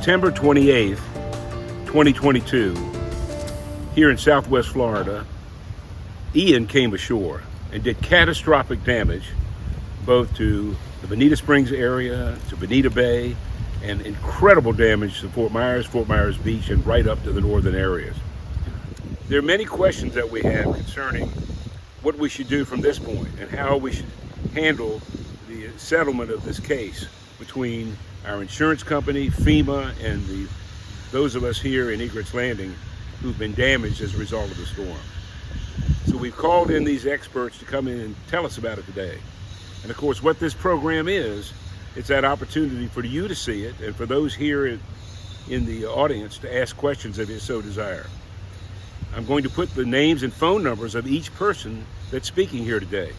September 28th, 2022, here in Southwest Florida, Ian came ashore and did catastrophic damage both to the Bonita Springs area, to Bonita Bay, and incredible damage to Fort Myers Beach, and right up to the northern areas. There are many questions that we have concerning what we should do from this point and how we should handle the settlement of this case between our insurance company, FEMA, and those of us here in Egrets Landing who've been damaged as a result of the storm. So we've called in these experts to come in and tell us about it today. And of course, what this program is, it's that opportunity for you to see it and for those here in the audience to ask questions if you so desire. I'm going to put the names and phone numbers of each person that's speaking here today.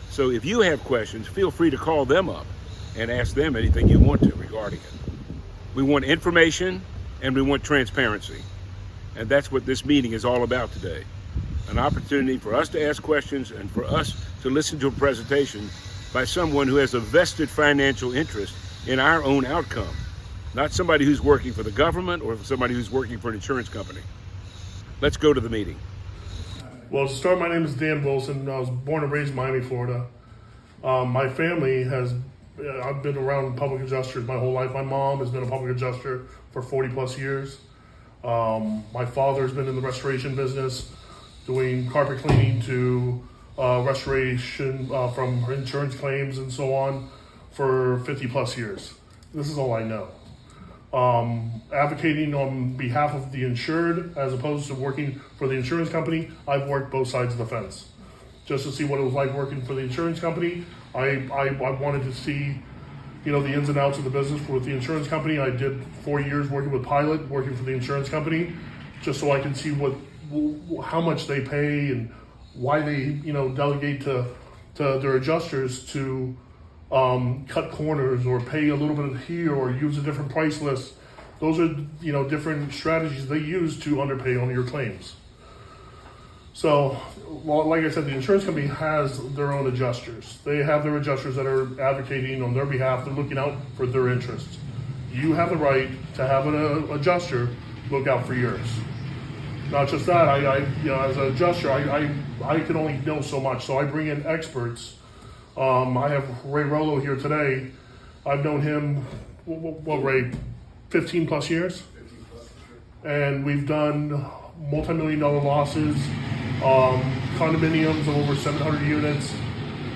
So if you have questions, feel free to call them up and ask them anything you want to regarding it. We want information and we want transparency. And that's what this meeting is all about today. An opportunity for us to ask questions and for us to listen to a presentation by someone who has a vested financial interest in our own outcome, not somebody who's working for the government or somebody who's working for an insurance company. Let's go to the meeting. Well, to start, my name is Dan Wilson. I was born and raised in Miami, Florida. My family I've been around public adjusters my whole life. My mom has been a public adjuster for 40 plus years. My father's been in the restoration business, doing carpet cleaning to restoration from insurance claims and so on for 50 plus years. This is all I know. Advocating on behalf of the insured as opposed to working for the insurance company, I've worked both sides of the fence. Just to see what it was like working for the insurance company, I wanted to see, the ins and outs of the business with the insurance company. I did 4 years working with Pilot, working for the insurance company, just so I can see how much they pay and why they, delegate to their adjusters to cut corners or pay a little bit here or use a different price list. Those are, different strategies they use to underpay on your claims. So, well, like I said, the insurance company has their own adjusters. They have their adjusters that are advocating on their behalf. They're looking out for their interests. You have the right to have an adjuster look out for yours. Not just that, I as an adjuster, I can only know so much. So I bring in experts. I have Ray Rollo here today. I've known him, Ray, 15 plus years? And we've done multi-million-dollar losses, condominiums of over 700 units,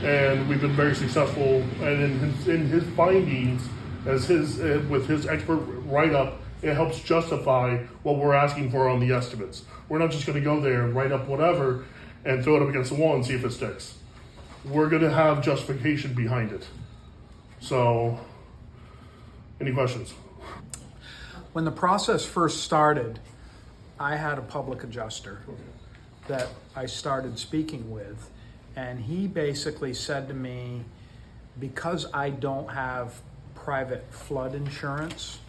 and we've been very successful. And in his findings, with his expert write-up, it helps justify what we're asking for on the estimates. We're not just going to go there and write up whatever and throw it up against the wall and see if it sticks. We're going to have justification behind it. So, any questions? When the process first started, I had a public adjuster that I started speaking with, and he basically said to me, because I don't have private flood insurance,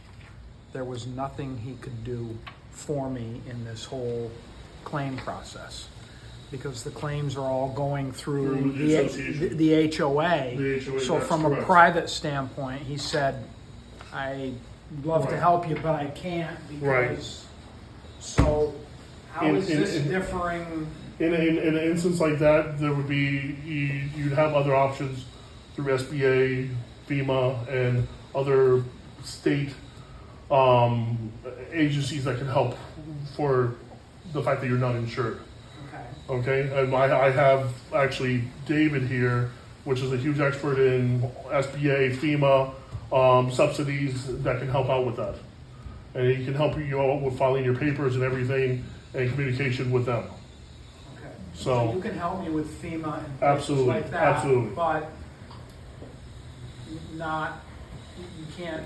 there was nothing he could do for me in this whole claim process, because the claims are all going through the HOA. So from a private standpoint, he said, I'd love to help you, but I can't because... Right. So how is this differing? In an instance like that, there would be, you'd have other options through SBA, FEMA, and other state agencies that can help for the fact that you're not insured. Okay, and I have actually David here, which is a huge expert in SBA, FEMA, subsidies that can help out with that. And he can help you out with filing your papers and everything and communication with them. Okay. So you can help me with FEMA and absolutely, like that, absolutely. But you can't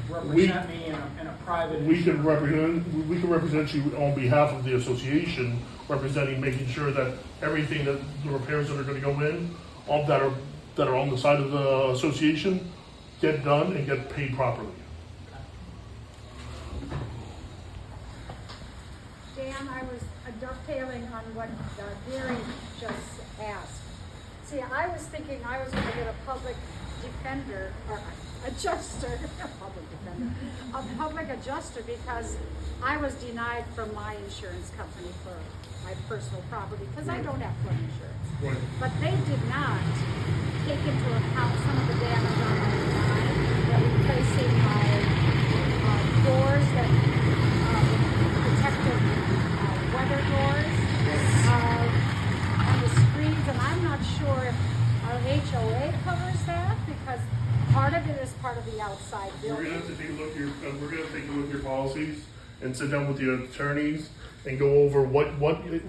represent me in a private. We can represent you on behalf of the association, making sure that everything that the repairs that are going to go in, all that are on the side of the association, get done and get paid properly. Dan, I was dovetailing on what Gary just asked. See, I was thinking I was going to get a public defender, or adjuster, public defender, a public adjuster, because I was denied from my insurance company for my personal property, because I don't have flood insurance. Right. But they did not take into account some of the damage on my design, that replacing my doors, that protective weather doors, and the screens, and I'm not sure if our HOA covers that, because part of it is part of the outside We're building. gonna have to take a look at your, we're gonna take a look at your policies and sit down with the attorneys and go over what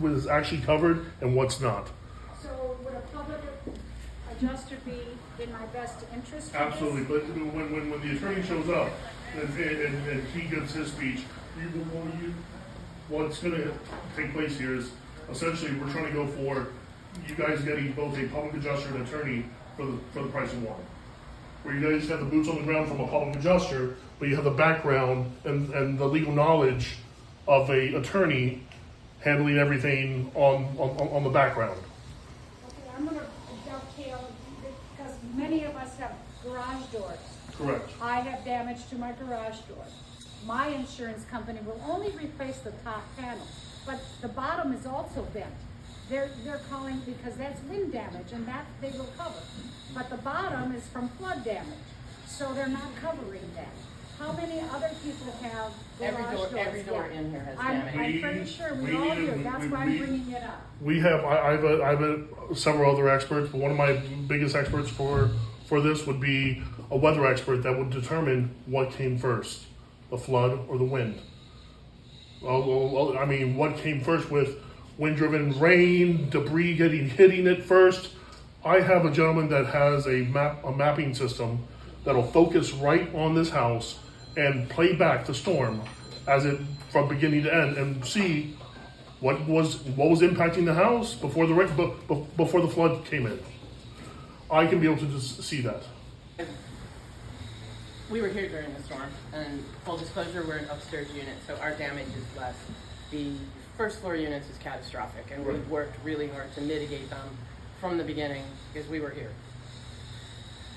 was actually covered and what's not. So would a public adjuster be in my best interest for this? Absolutely, but when the attorney shows up and he gives his speech, what's gonna take place here is essentially we're trying to go for you guys getting both a public adjuster and attorney for the price of one. Where you guys have the boots on the ground from a public adjuster, but you have the background and the legal knowledge of a attorney handling everything on the background. Okay, I'm gonna dovetail, because many of us have garage doors. Correct. I have damage to my garage door. My insurance company will only replace the top panel, but the bottom is also bent. They're calling, because that's wind damage, and that they will cover. But the bottom is from flood damage, so they're not covering that. How many other people have garage doors? Every door Yeah. in here has I'm damage. pretty sure We we all need to- do, that's why I'm bringing it up. We have, I have several other experts, but one of my biggest experts for this would be a weather expert that would determine what came first, the flood or the wind. Well, I mean, what came first with wind-driven rain, debris hitting it first? I have a gentleman that has a mapping system that'll focus right on this house and play back the storm as it from beginning to end and see what was impacting the house before before the flood came in. I can be able to just see that. We were here during the storm, and full disclosure, we're an upstairs unit, so our damage is less. The first floor units is catastrophic, and Right. we've worked really hard to mitigate them from the beginning because we were here.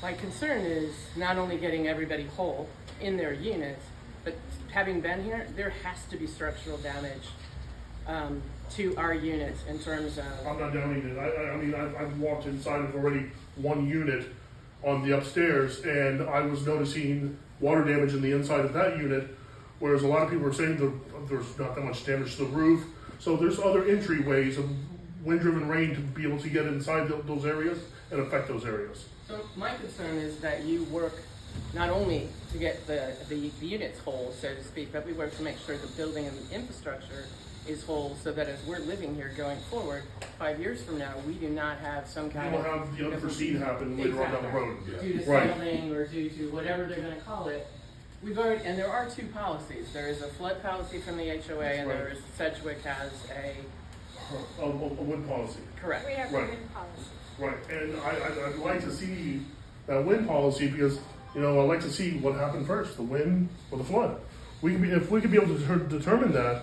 My concern is not only getting everybody whole in their units, but having been here, there has to be structural damage to our units in terms of. I'm not doubting it. I mean, I've walked inside of already one unit on the upstairs, and I was noticing water damage in the inside of that unit, whereas a lot of people are saying there's not that much damage to the roof. So there's other entryways of wind-driven rain to be able to get inside those areas and affect those areas. So my concern is that you work not only to get the units whole, so to speak, but we work to make sure the building and the infrastructure is whole, so that as we're living here going forward, 5 years from now, we do not have some You kind don't of. have the unforeseen happen later on down the road. Due to Right. settling or due to whatever they're gonna call it. We've already, and there are two policies. There is a flood policy from the HOA, and there Right. is Sedgwick has a, A wind policy. correct. We have a Right. wind policy. Right, and I'd like to see that wind policy because, I'd like to see what happened first, the wind or the flood. If we could be able to determine that,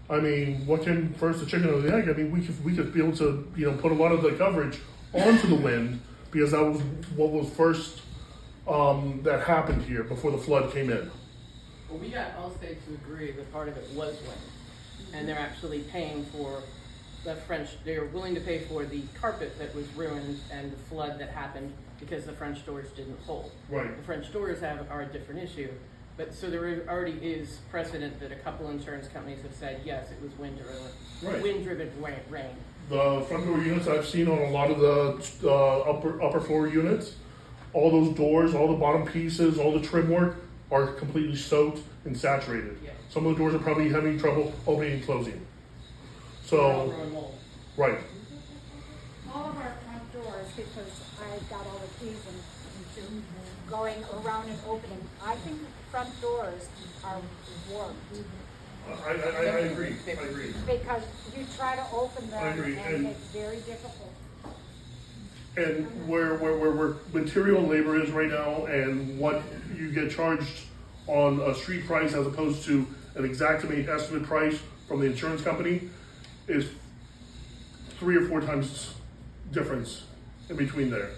I mean, what came first, the chicken or the egg? I mean, we could be able to, put a lot of the coverage onto the wind because that was what was first that happened here before the flood came in. Well, we got Allstate to agree that part of it was wind. And they're actually paying for they're willing to pay for the carpet that was ruined and the flood that happened because the French doors didn't hold. Right. The French doors are a different issue, but so there already is precedent that a couple insurance companies have said, yes, it was Right. wind-driven rain. The front door units I've seen on a lot of the upper floor units, all those doors, all the bottom pieces, all the trim work are completely soaked and saturated. Yeah. Some of the doors are probably having trouble opening and closing. They're all So, growing mold. right, All of our front doors, because I got all the keys and going around and opening, I think the front doors are warped. I agree, I agree. Because you try to open I them agree, and and- it's very difficult. And where material and labor is right now and what you get charged on a street price as opposed to an exactimate estimate price from the insurance company is 3 or 4 times difference in between there.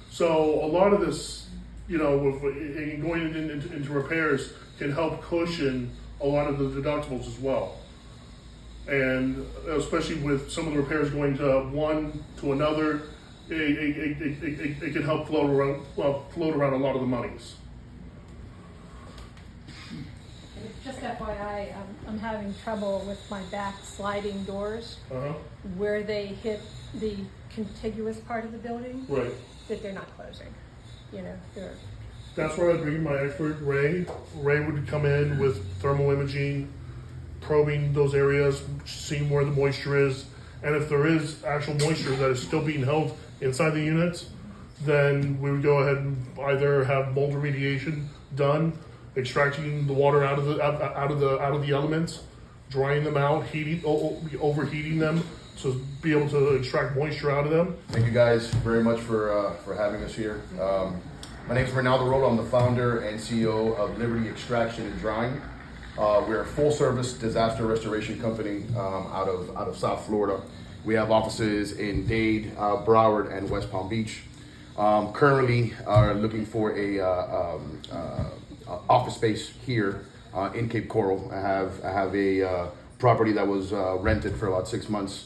So a lot of this, going into repairs can help cushion a lot of the deductibles as well. And especially with some of the repairs going to one to another, it can help float around a lot of the monies. Just FYI, I'm having trouble with my back sliding doors Uh-huh. where they hit the contiguous part of the building, Right. that they're not closing. They're, That's where I'd bring in my expert, Ray. Ray would come in with thermal imaging, probing those areas, seeing where the moisture is. And if there is actual moisture that is still being held inside the units, then we would go ahead and either have mold remediation done, extracting the water out of the elements, drying them out, overheating them to be able to extract moisture out of them. Thank you guys very much for having us here. My name is Ronaldo Rolo. I'm the founder and CEO of Liberty Extraction and Drying. We're a full-service disaster restoration company out of South Florida. We have offices in Dade, Broward, and West Palm Beach. Currently, are looking for a office space here in Cape Coral. I have a property that was rented for about 6 months.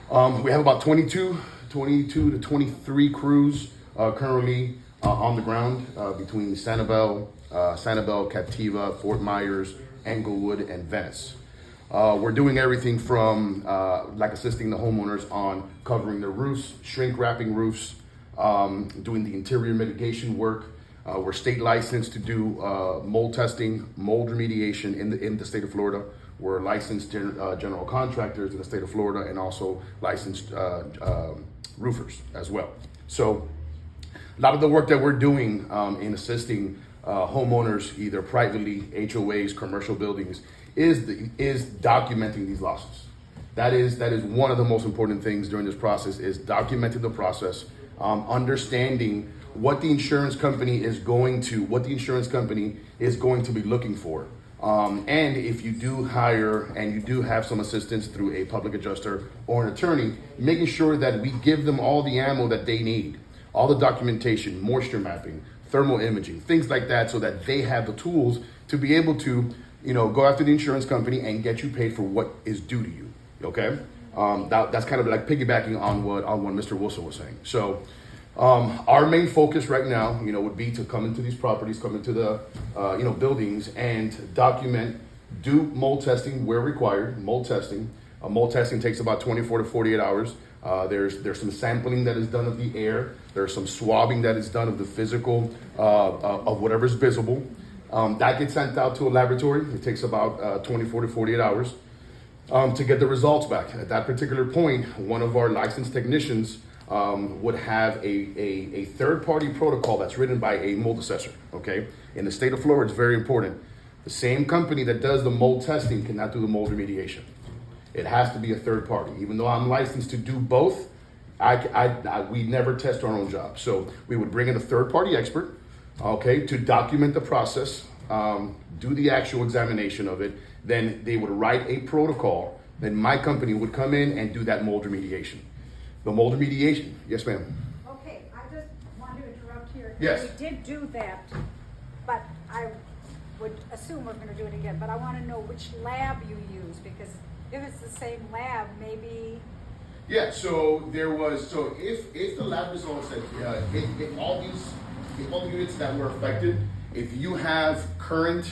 We have about 22 to 23 crews currently on the ground between Sanibel, Captiva, Fort Myers, Englewood, and Venice. We're doing everything from assisting the homeowners on covering their roofs, shrink wrapping roofs, doing the interior mitigation work. We're state licensed to do mold testing, mold remediation in the state of Florida. We're licensed general contractors in the state of Florida and also licensed roofers as well. So a lot of the work that we're doing in assisting homeowners, either privately, HOAs, commercial buildings, is documenting these losses. That is one of the most important things during this process, is documenting the process, understanding what the insurance company is going to be looking for. And if you do hire and you do have some assistance through a public adjuster or an attorney, making sure that we give them all the ammo that they need, all the documentation, moisture mapping, thermal imaging, things like that, so that they have the tools to be able to, go after the insurance company and get you paid for what is due to you. Okay, that's kind of like piggybacking on what Mr. Wilson was saying. So. Our main focus right now, would be to come into these properties, come into the, buildings and document, do mold testing where required, mold testing. Mold testing takes about 24 to 48 hours. There's some sampling that is done of the air. There's some swabbing that is done of the physical, of whatever's visible. That gets sent out to a laboratory. It takes about 24 to 48 hours to get the results back. At that particular point, one of our licensed technicians would have a third-party protocol that's written by a mold assessor, okay? In the state of Florida, it's very important. The same company that does the mold testing cannot do the mold remediation. It has to be a third party. Even though I'm licensed to do both, we never test our own job. So we would bring in a third-party expert, okay, to document the process, do the actual examination of it. Then they would write a protocol. Then my company would come in and do that mold remediation. The mold remediation, yes, ma'am. Okay, I just want to interrupt here. Yes. We did do that, but I would assume we're gonna do it again, but I wanna know which lab you use, because if it's the same lab, maybe. Yeah, so if the lab results that if all the units that were affected, if you have current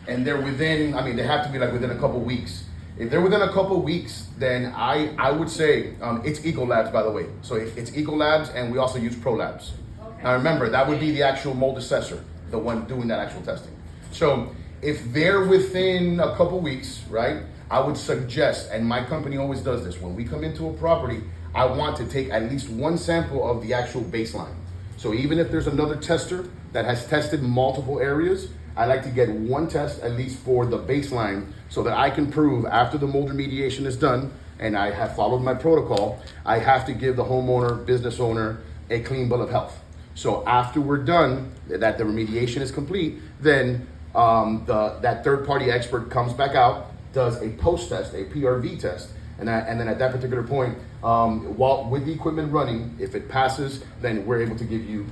and they're within, they have to be like within a couple weeks. If they're within a couple weeks, then I would say it's Ecolabs, by the way. So it's Ecolabs, and we also use ProLabs. Okay. Now remember, that would be the actual mold assessor, the one doing that actual testing. So if they're within a couple weeks, right, I would suggest, and my company always does this, when we come into a property, I want to take at least one sample of the actual baseline. So even if there's another tester that has tested multiple areas, I like to get one test at least for the baseline, so that I can prove after the mold remediation is done and I have followed my protocol, I have to give the homeowner, business owner, a clean bill of health. So after we're done, that the remediation is complete, then that third-party expert comes back out, does a post-test, a PRV test, And then at that particular point, while with the equipment running, if it passes, then we're able to give you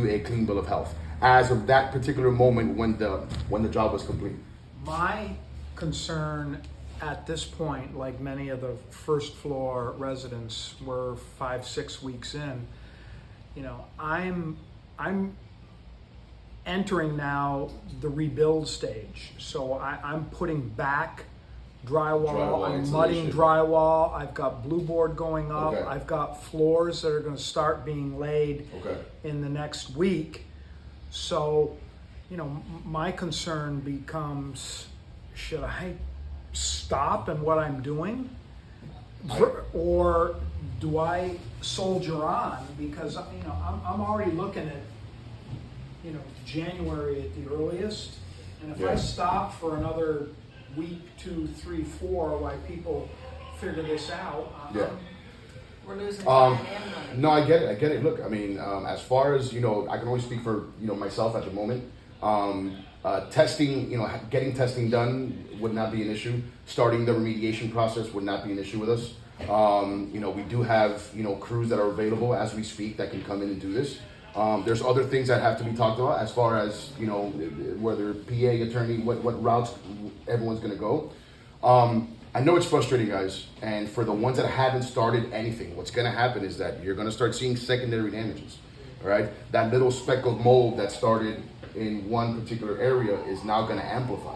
a clean bill of health as of that particular moment when the job was complete. My concern at this point, like many of the first floor residents, we're 5-6 weeks in. You know, I'm entering now the rebuild stage. So I'm putting back drywall, I'm mudding insulation. drywall, I've got blue board going up, Okay. I've got floors that are gonna start being laid Okay. in the next week. So, you know, my concern becomes, should I stop in what I'm doing? Or do I soldier on? Because, you know, I'm already looking at, you know, January at the earliest. And if I Yeah. stop for another week, 2, 3, 4, while people figure this out, Yeah. We're losing time and money. No, I get it. Look, I mean, as far as, I can only speak for, myself at the moment. Testing, getting testing done would not be an issue. Starting the remediation process would not be an issue with us. We do have, crews that are available as we speak that can come in and do this. There's other things that have to be talked about as far as, whether PA, attorney, what routes everyone's going to go. I know it's frustrating, guys, and for the ones that haven't started anything, what's going to happen is that you're going to start seeing secondary damages, all right? That little speck of mold that started in one particular area is now going to amplify.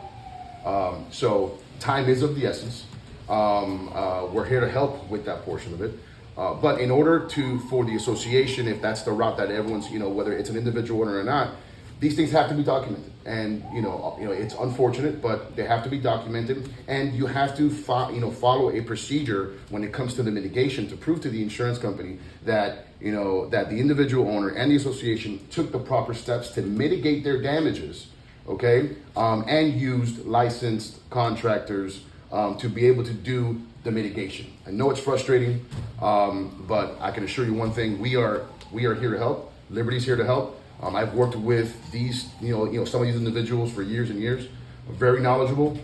So time is of the essence. We're here to help with that portion of it. But in order for the association, if that's the route that everyone's, whether it's an individual owner or not, these things have to be documented. And, it's unfortunate, but they have to be documented. And you have to, follow a procedure when it comes to the mitigation to prove to the insurance company that, that the individual owner and the association took the proper steps to mitigate their damages, okay? And used licensed contractors to be able to do the mitigation. I know it's frustrating, but I can assure you one thing: we are here to help. Liberty's here to help. I've worked with these, some of these individuals for years and years. Very knowledgeable.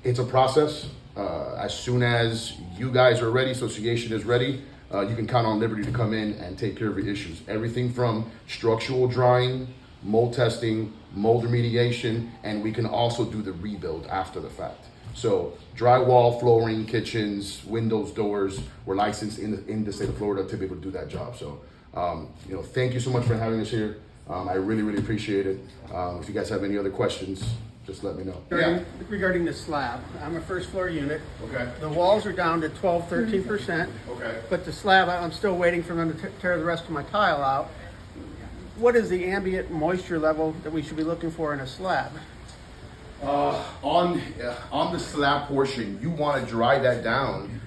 It's a process. As soon as you guys are ready, association is ready, you can count on Liberty to come in and take care of your issues. Everything from structural drying, mold testing, mold remediation, and we can also do the rebuild after the fact. So drywall, flooring, kitchens, windows, doors, we're licensed in the state of Florida to be able to do that job. So, thank you so much for having us here. I really, really appreciate it. If you guys have any other questions, just let me know. Regarding the slab, I'm a first floor unit. Okay. The walls are down to 12-13%. Okay. But the slab, I'm still waiting for them to tear the rest of my tile out. What is the ambient moisture level that we should be looking for in a slab? On the slab portion, you want to dry that down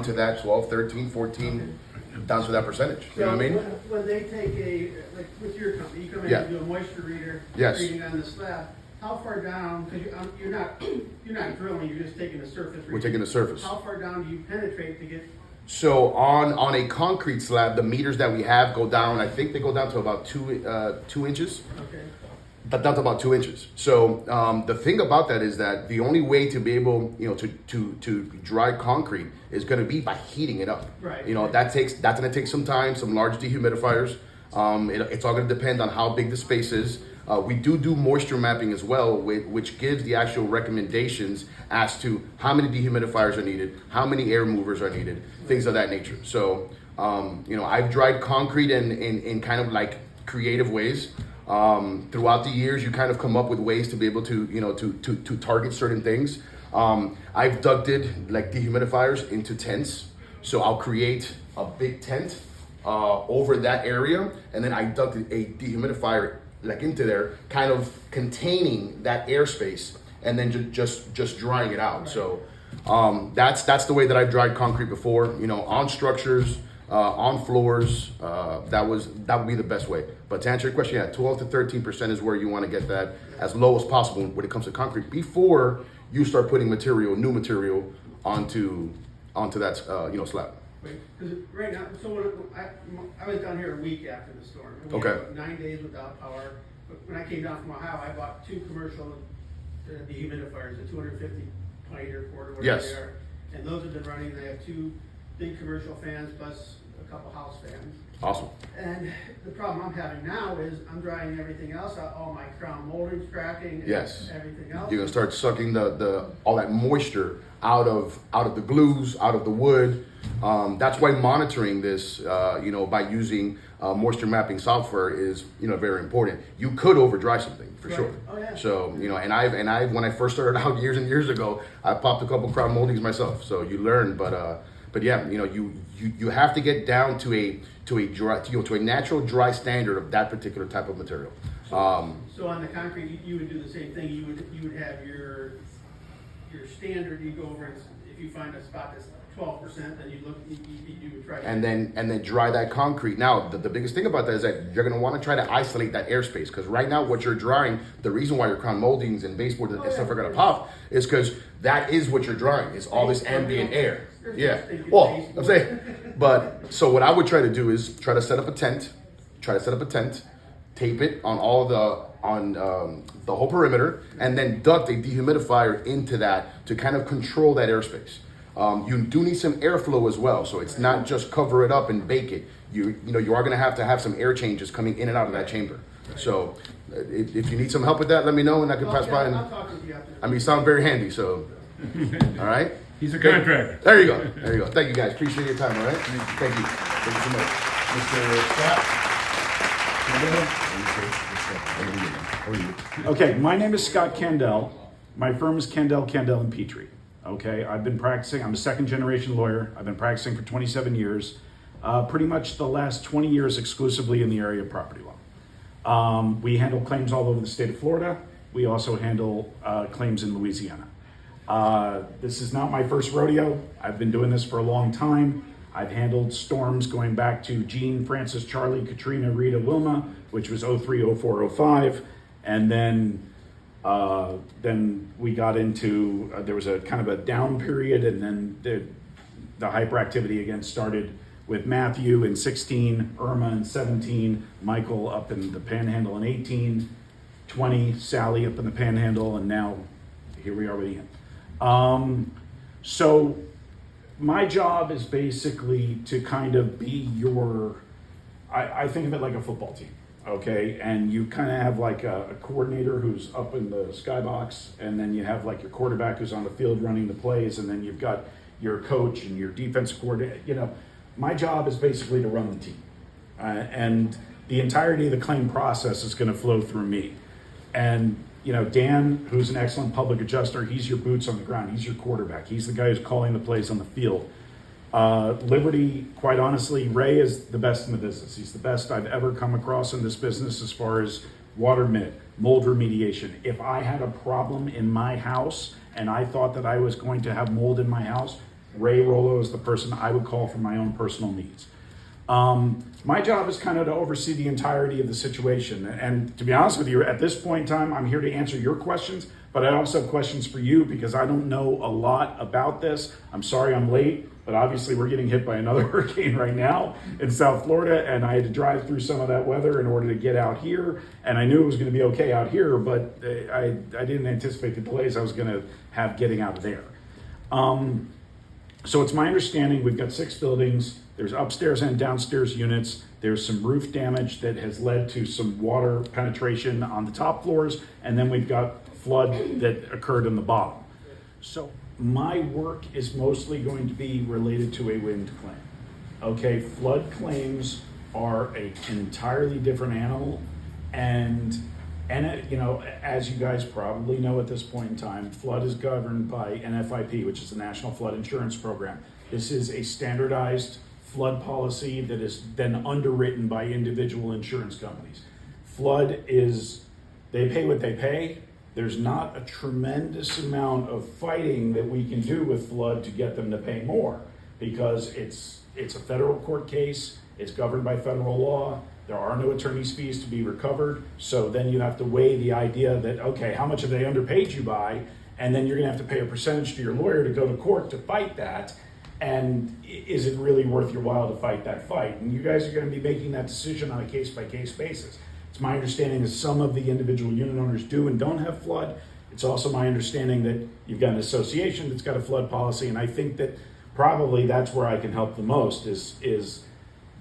to that 12, 13, 14, down to that percentage. You know what I mean? When they take like with your company, you come in Yeah. and do a moisture reader Yes. reading on the slab. How far down? Because you're not drilling. You're just taking the surface. We're reading. taking the surface. How far down do you penetrate to get? So on a concrete slab, the meters that we have go down. I think they go down to about 2 inches. Okay. But down to about 2 inches. So the thing about that is that the only way to be able, to dry concrete is going to be by heating it up. Right. That's going to take some time, some large dehumidifiers. It's all going to depend on how big the space is. We do moisture mapping as well, which gives the actual recommendations as to how many dehumidifiers are needed, how many air movers are needed, things of that nature. So, I've dried concrete in kind of like creative ways. Throughout the years, you kind of come up with ways to be able to, to target certain things. I've ducted like dehumidifiers into tents. So I'll create a big tent over that area, and then I ducted a dehumidifier like into there, kind of containing that airspace, and then just drying it out. So that's the way that I've dried concrete before. On structures. On floors, that would be the best way. But to answer your question, 12 to 13% is where you want to get that as low as possible when it comes to concrete before you start putting new material onto that slab. Because right now, so when I was down here a week after the storm. And we Okay. had about 9 days without power. But when I came down from Ohio, I bought 2 commercial dehumidifiers, the 250 pint or quart or whatever Yes. they are. and those have been running. They have 2 big commercial fans plus a couple house fans. Awesome. And the problem I'm having now is I'm drying everything else out, all my crown molding's cracking and Yes. everything else. You're gonna start sucking the all that moisture out of the glues, out of the wood. That's why monitoring this, by using moisture mapping software is, very important. You could over dry something for Right. sure. Oh, yeah. So, and I've when I first started out years and years ago, I popped a couple crown moldings myself. So you learn, but yeah, you have to get down to a dry, to a natural dry standard of that particular type of material. So on the concrete, you would do the same thing. You would have your standard. You go over and if you find a spot that's 12%, then you would try. And then dry that concrete. Now, the biggest thing about that is that you're going to want to try to isolate that airspace, because right now what you're drying, the reason why your crown moldings and baseboard and stuff are going to pop is because that is what you're drying. It's all this ambient air. Yeah. Well, I'm saying, but so what I would try to do is try to set up a tent, tape it on all the whole perimeter, and then duct a dehumidifier into that to kind of control that airspace. You do need some airflow as well, so it's not just cover it up and bake it. You are going to have some air changes coming in and out of that chamber. So if you need some help with that, let me know and I can pass by. And I'll talk with you after. I mean, you sound very handy. So, all right. He's a contractor. There you go. Thank you guys. Appreciate your time. All right. Thank you. Thank you so much, Mr. Scott. Okay, my name is Scott Candell. My firm is Candell, and Petrie. Okay, I've been practicing. I'm a second-generation lawyer. I've been practicing for 27 years. Pretty much the last 20 years exclusively in the area of property law. We handle claims all over the state of Florida. We also handle claims in Louisiana. This is not my first rodeo. I've been doing this for a long time. I've handled storms going back to Gene, Francis, Charlie, Katrina, Rita, Wilma, which was 03, 04, 05. And then we got into, there was a kind of a down period, and then the hyperactivity again started with Matthew in 16, Irma in 17, Michael up in the Panhandle in 18, 20, Sally up in the Panhandle, and now here we are with Ian. So my job is basically to kind of be I think of it like a football team, okay? And you kind of have like a coordinator who's up in the skybox, and then you have like your quarterback who's on the field running the plays, and then you've got your coach and your defensive coordinator. My job is basically to run the team. And the entirety of the claim process is going to flow through me. And Dan, who's an excellent public adjuster, he's your boots on the ground. He's your quarterback. He's the guy who's calling the plays on the field. Liberty, quite honestly, Ray is the best in the business. He's the best I've ever come across in this business as far as water mitt, mold remediation. If I had a problem in my house and I thought that I was going to have mold in my house, Ray Rollo is the person I would call for my own personal needs. My job is kind of to oversee the entirety of the situation. And to be honest with you, at this point in time, I'm here to answer your questions, but I also have questions for you because I don't know a lot about this. I'm sorry I'm late, but obviously we're getting hit by another hurricane right now in South Florida, and I had to drive through some of that weather in order to get out here. And I knew it was going to be okay out here, but I didn't anticipate the delays I was going to have getting out of there. So it's my understanding we've got 6 buildings. There's upstairs and downstairs units. There's some roof damage that has led to some water penetration on the top floors. And then we've got flood that occurred in the bottom. So my work is mostly going to be related to a wind claim. Okay, flood claims are an entirely different animal. And as you guys probably know at this point in time, flood is governed by NFIP, which is the National Flood Insurance Program. This is a standardized flood policy that is then underwritten by individual insurance companies. Flood is, they pay what they pay. There's not a tremendous amount of fighting that we can do with flood to get them to pay more because it's a federal court case. It's governed by federal law. There are no attorney's fees to be recovered. So then you have to weigh the idea that, okay, how much have they underpaid you by? And then you're gonna have to pay a percentage to your lawyer to go to court to fight that. And is it really worth your while to fight that fight? And you guys are gonna be making that decision on a case by case basis. It's my understanding that some of the individual unit owners do and don't have flood. It's also my understanding that you've got an association that's got a flood policy, and I think that probably that's where I can help the most is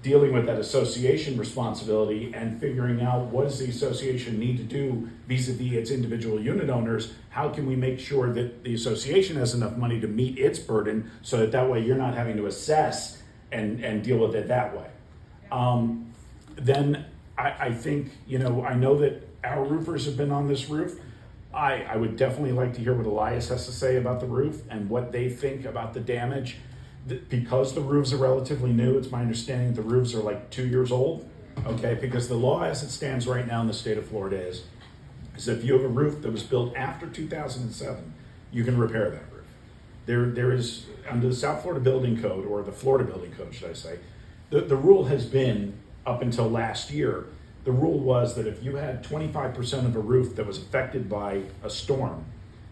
dealing with that association responsibility and figuring out what does the association need to do vis-a-vis its individual unit owners. How can we make sure that the association has enough money to meet its burden so that way you're not having to assess and deal with it that way. Then I think, I know that our roofers have been on this roof. I would definitely like to hear what Elias has to say about the roof and what they think about the damage. Because the roofs are relatively new, it's my understanding that the roofs are like 2 years old, okay? Because the law as it stands right now in the state of Florida is if you have a roof that was built after 2007, you can repair that roof. There is, under the South Florida Building Code, or the Florida Building Code, should I say, the rule has been, up until last year, the rule was that if you had 25% of a roof that was affected by a storm,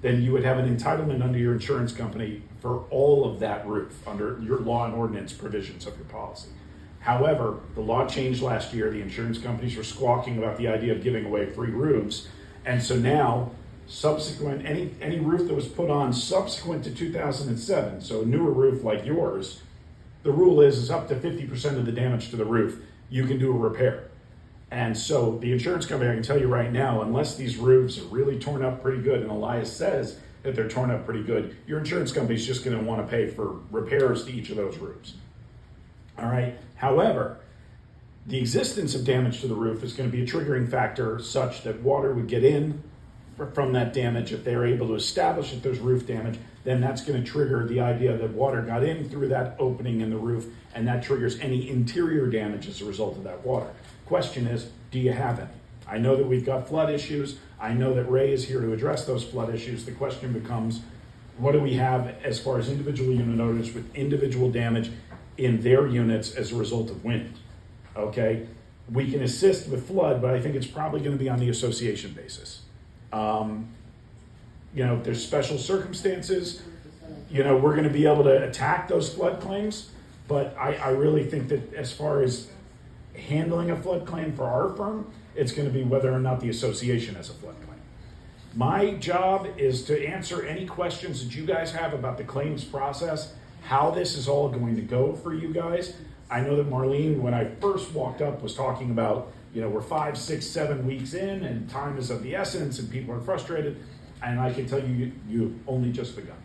then you would have an entitlement under your insurance company for all of that roof under your law and ordinance provisions of your policy. However, the law changed last year. The insurance companies were squawking about the idea of giving away free roofs. And so now, subsequent, any roof that was put on subsequent to 2007, so a newer roof like yours, the rule is up to 50% of the damage to the roof, you can do a repair. And so the insurance company, I can tell you right now, unless these roofs are really torn up pretty good, and Elias says that they're torn up pretty good, your insurance company is just going to want to pay for repairs to each of those roofs. All right. However, the existence of damage to the roof is going to be a triggering factor such that water would get in from that damage. If they're able to establish that there's roof damage, then that's going to trigger the idea that water got in through that opening in the roof, and that triggers any interior damage as a result of that water. Question is, do you have any? I know that we've got flood issues. I know that Ray is here to address those flood issues. The question becomes, what do we have as far as individual unit owners with individual damage in their units as a result of wind? Okay, we can assist with flood, but I think it's probably going to be on the association basis. If there's special circumstances, we're going to be able to attack those flood claims, but I really think that as far as handling a flood claim for our firm, it's going to be whether or not the association has a flood claim. My job is to answer any questions that you guys have about the claims process, how this is all going to go for you guys. I know that Marlene, when I first walked up, was talking about, we're 5, 6, 7 weeks in and time is of the essence and people are frustrated. And I can tell you, you've only just begun.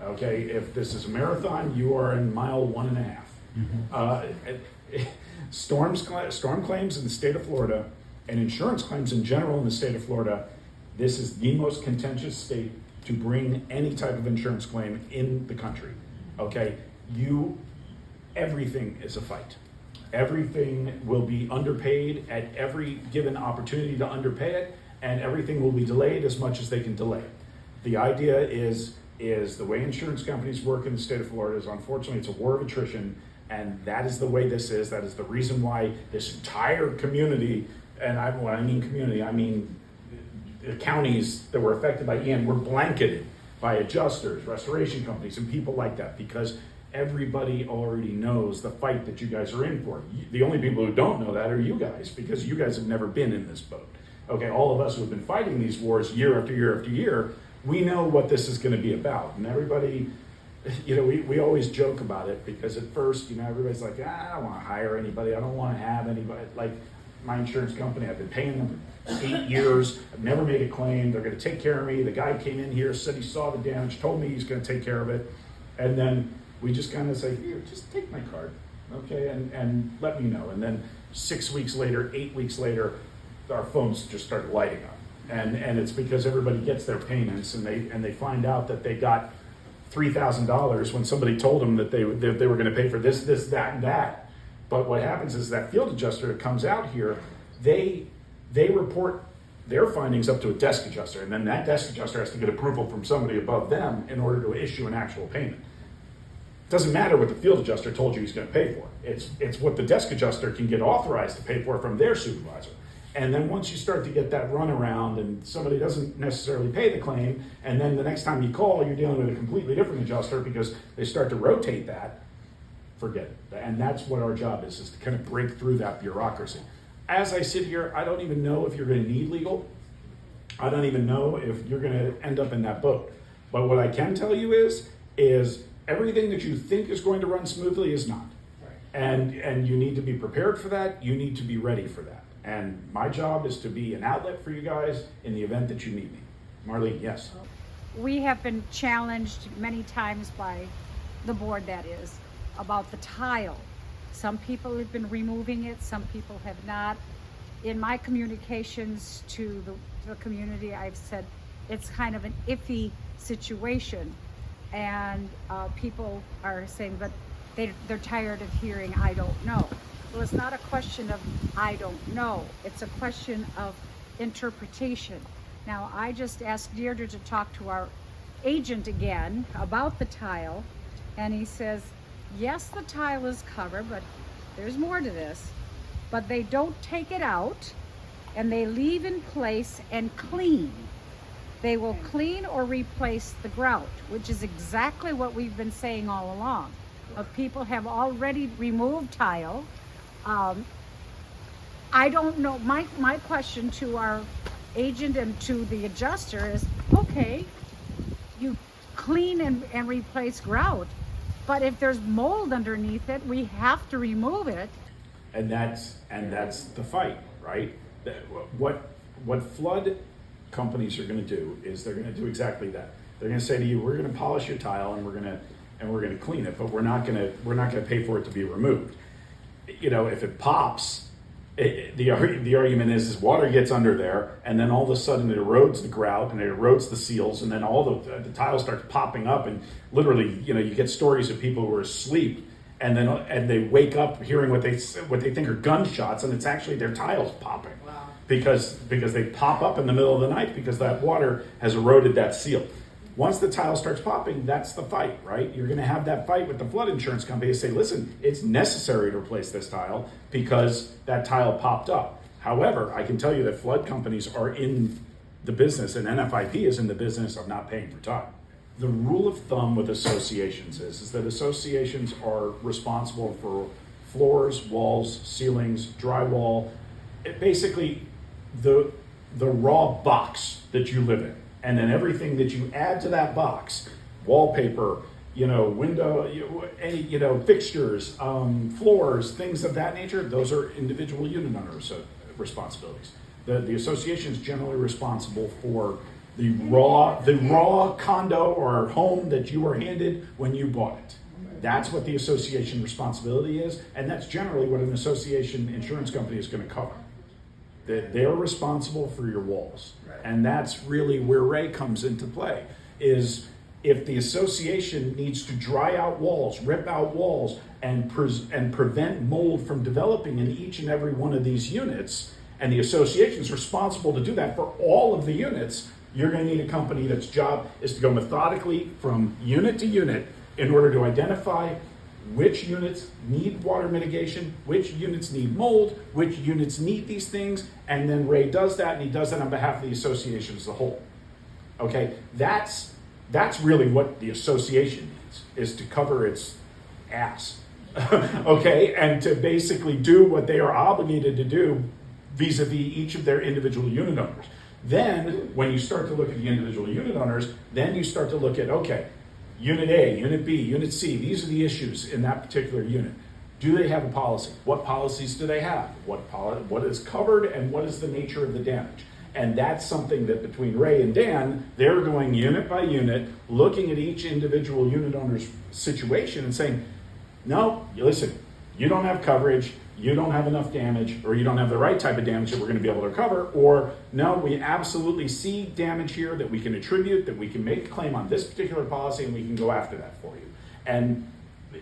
Okay, if this is a marathon, you are in mile 1.5. Mm-hmm. Storm claims in the state of Florida and insurance claims in general in the state of Florida, this is the most contentious state to bring any type of insurance claim in the country. Okay, everything is a fight. Everything will be underpaid at every given opportunity to underpay it, and everything will be delayed as much as they can delay it. The idea is the way insurance companies work in the state of Florida is, unfortunately, it's a war of attrition. And that is the way this is. That is the reason why this entire community, and when I mean community, I mean the counties that were affected by Ian were blanketed by adjusters, restoration companies, and people like that, because everybody already knows the fight that you guys are in for. The only people who don't know that are you guys, because you guys have never been in this boat. Okay, all of us who have been fighting these wars year after year after year, we know what this is going to be about. And everybody, we always joke about it, because at first, everybody's like, I don't want to hire anybody. I don't want to have anybody. Like my insurance company, I've been paying them for 8 years. I've never made a claim. They're going to take care of me. The guy came in here, said he saw the damage, told me he's going to take care of it. And then we just kind of say, here, just take my card, okay, and let me know. And then 6 weeks later, 8 weeks later, our phones just start lighting up. And it's because everybody gets their payments, and they find out that they got $3,000 when somebody told them that they were going to pay for this, that, and that. But what happens is that field adjuster that comes out here, they report their findings up to a desk adjuster, and then that desk adjuster has to get approval from somebody above them in order to issue an actual payment. It doesn't matter what the field adjuster told you he's going to pay for. It's what the desk adjuster can get authorized to pay for from their supervisor. And then once you start to get that runaround and somebody doesn't necessarily pay the claim, and then the next time you call, you're dealing with a completely different adjuster because they start to rotate that, forget it. And that's what our job is to kind of break through that bureaucracy. As I sit here, I don't even know if you're going to need legal. I don't even know if you're going to end up in that boat. But what I can tell you is everything that you think is going to run smoothly is not. And you need to be prepared for that. You need to be ready for that. And my job is to be an outlet for you guys in the event that you need me. Marlene, yes. We have been challenged many times by the board, that is, about the tile. Some people have been removing it, some people have not. In my communications to the community, I've said it's kind of an iffy situation. And people are saying, but they're tired of hearing, I don't know. Well, it's not a question of I don't know. It's a question of interpretation. Now, I just asked Deirdre to talk to our agent again about the tile, and he says, yes, the tile is covered, but there's more to this. But they don't take it out, and they leave in place and clean. They will clean or replace the grout, which is exactly what we've been saying all along. People have already removed tile. I don't know, my question to our agent and to the adjuster is, okay, you clean and replace grout, but if there's mold underneath it, we have to remove it. And that's the fight, right? What flood companies are going to do is they're going to do exactly that. They're going to say to you, we're going to polish your tile and we're going to clean it, but we're not going to pay for it to be removed. You know, if it pops, the argument is water gets under there, and then all of a sudden it erodes the grout and it erodes the seals, and then all the tile starts popping up, and literally, you know, you get stories of people who are asleep and they wake up hearing what they think are gunshots, and it's actually their tiles popping. Wow. Because they pop up in the middle of the night because that water has eroded that seal. Once the tile starts popping, that's the fight, right? You're going to have that fight with the flood insurance company to say, listen, it's necessary to replace this tile because that tile popped up. However, I can tell you that flood companies are in the business, and NFIP is in the business of not paying for tile. The rule of thumb with associations is that associations are responsible for floors, walls, ceilings, drywall, basically the raw box that you live in. And then everything that you add to that box, wallpaper, window, fixtures, floors, things of that nature, those are individual unit owners' responsibilities. The association is generally responsible for the raw condo or home that you were handed when you bought it. That's what the association responsibility is, and that's generally what an association insurance company is going to cover. That they're responsible for your walls. And that's really where Ray comes into play, is if the association needs to dry out walls, rip out walls, and prevent mold from developing in each and every one of these units, and the association is responsible to do that for all of the units, you're going to need a company that's job is to go methodically from unit to unit in order to identify which units need water mitigation, which units need mold, which units need these things, and then Ray does that, and he does that on behalf of the association as a whole. Okay, that's really what the association needs, is to cover its ass, okay, and to basically do what they are obligated to do vis-a-vis each of their individual unit owners. Then, when you start to look at the individual unit owners, then you start to look at, okay, Unit A, Unit B, Unit C, these are the issues in that particular unit. Do they have a policy? What policies do they have? What is covered, and what is the nature of the damage? And that's something that between Ray and Dan, they're going unit by unit, looking at each individual unit owner's situation and saying, no, listen, you don't have coverage, you don't have enough damage, or you don't have the right type of damage that we're going to be able to cover, or no, we absolutely see damage here that we can attribute, that we can make a claim on this particular policy, and we can go after that for you. And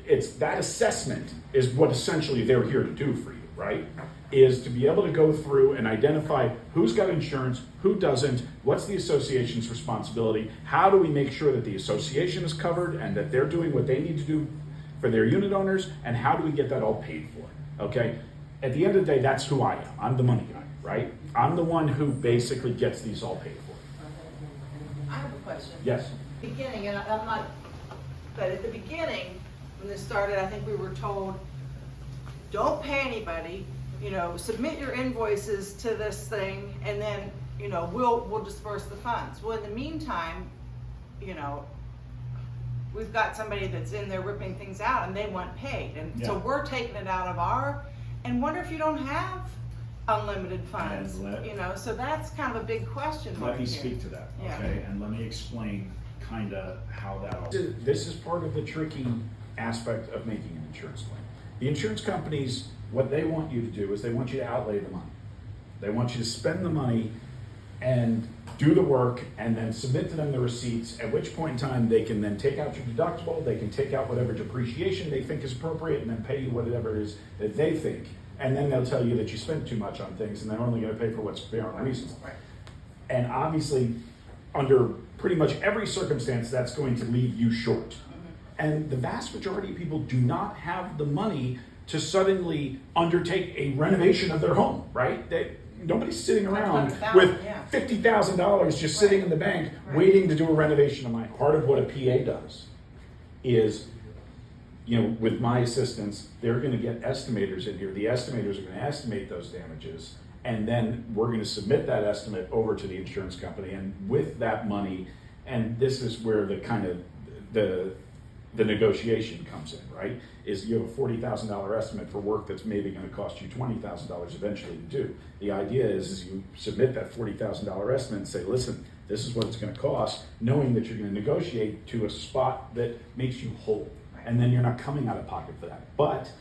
it's that assessment is what essentially they're here to do for you, right? Is to be able to go through and identify who's got insurance, who doesn't, what's the association's responsibility, how do we make sure that the association is covered and that they're doing what they need to do for their unit owners, and how do we get that all paid for? Okay, at the end of the day, that's who I am. I'm the money guy, right? I'm the one who basically gets these all paid for. I have a question. Yes. Beginning, and I'm not, but at the beginning, when this started, I think we were told, don't pay anybody, submit your invoices to this thing, and then you know, we'll disperse the funds. Well, in the meantime, you know, we've got somebody that's in there ripping things out and they want paid. And so Yeah. we're taking it out of our, and wonder if you don't have unlimited funds, And let- you know, so that's kind of a big question mark Let me here. speak to that, Yeah. okay? And let me explain kind of how that all. This is part of the tricky aspect of making an insurance claim. The insurance companies, what they want you to do is they want you to outlay the money. They want you to spend the money and do the work and then submit to them the receipts, at which point in time they can then take out your deductible, they can take out whatever depreciation they think is appropriate and then pay you whatever it is that they think. And then they'll tell you that you spent too much on things and they're only gonna pay for what's fair and reasonable. Right. And obviously, under pretty much every circumstance, that's going to leave you short. And the vast majority of people do not have the money to suddenly undertake a renovation of their home, right? Nobody's sitting around $100,000, with yeah. $50,000 just sitting in the bank waiting to do a renovation of my home. Part of what a PA does is, you know, with my assistance, they're gonna get estimators in here. The estimators are gonna estimate those damages, and then we're gonna submit that estimate over to the insurance company. And with that money, and this is where the kind of the negotiation comes in, right? Is you have a $40,000 estimate for work that's maybe gonna cost you $20,000 eventually to do. The idea is you submit that $40,000 estimate and say, listen, this is what it's gonna cost, knowing that you're gonna negotiate to a spot that makes you whole. And then you're not coming out of pocket for that. But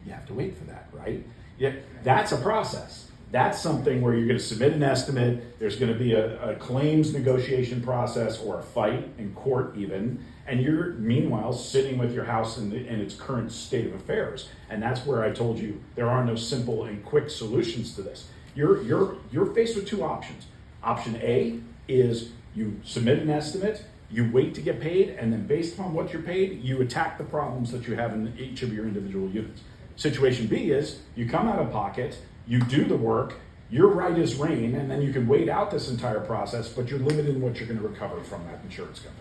you have to wait for that, right? Yeah, that's a process. That's something where you're gonna submit an estimate, there's gonna be a claims negotiation process or a fight in court even, and you're meanwhile sitting with your house in its current state of affairs. And that's where I told you there are no simple and quick solutions to this. You're faced with two options. Option A is you submit an estimate, you wait to get paid, and then based upon what you're paid, you attack the problems that you have in each of your individual units. Situation B is you come out of pocket, you do the work, you're right as rain, and then you can wait out this entire process, but you're limited in what you're going to recover from that insurance company.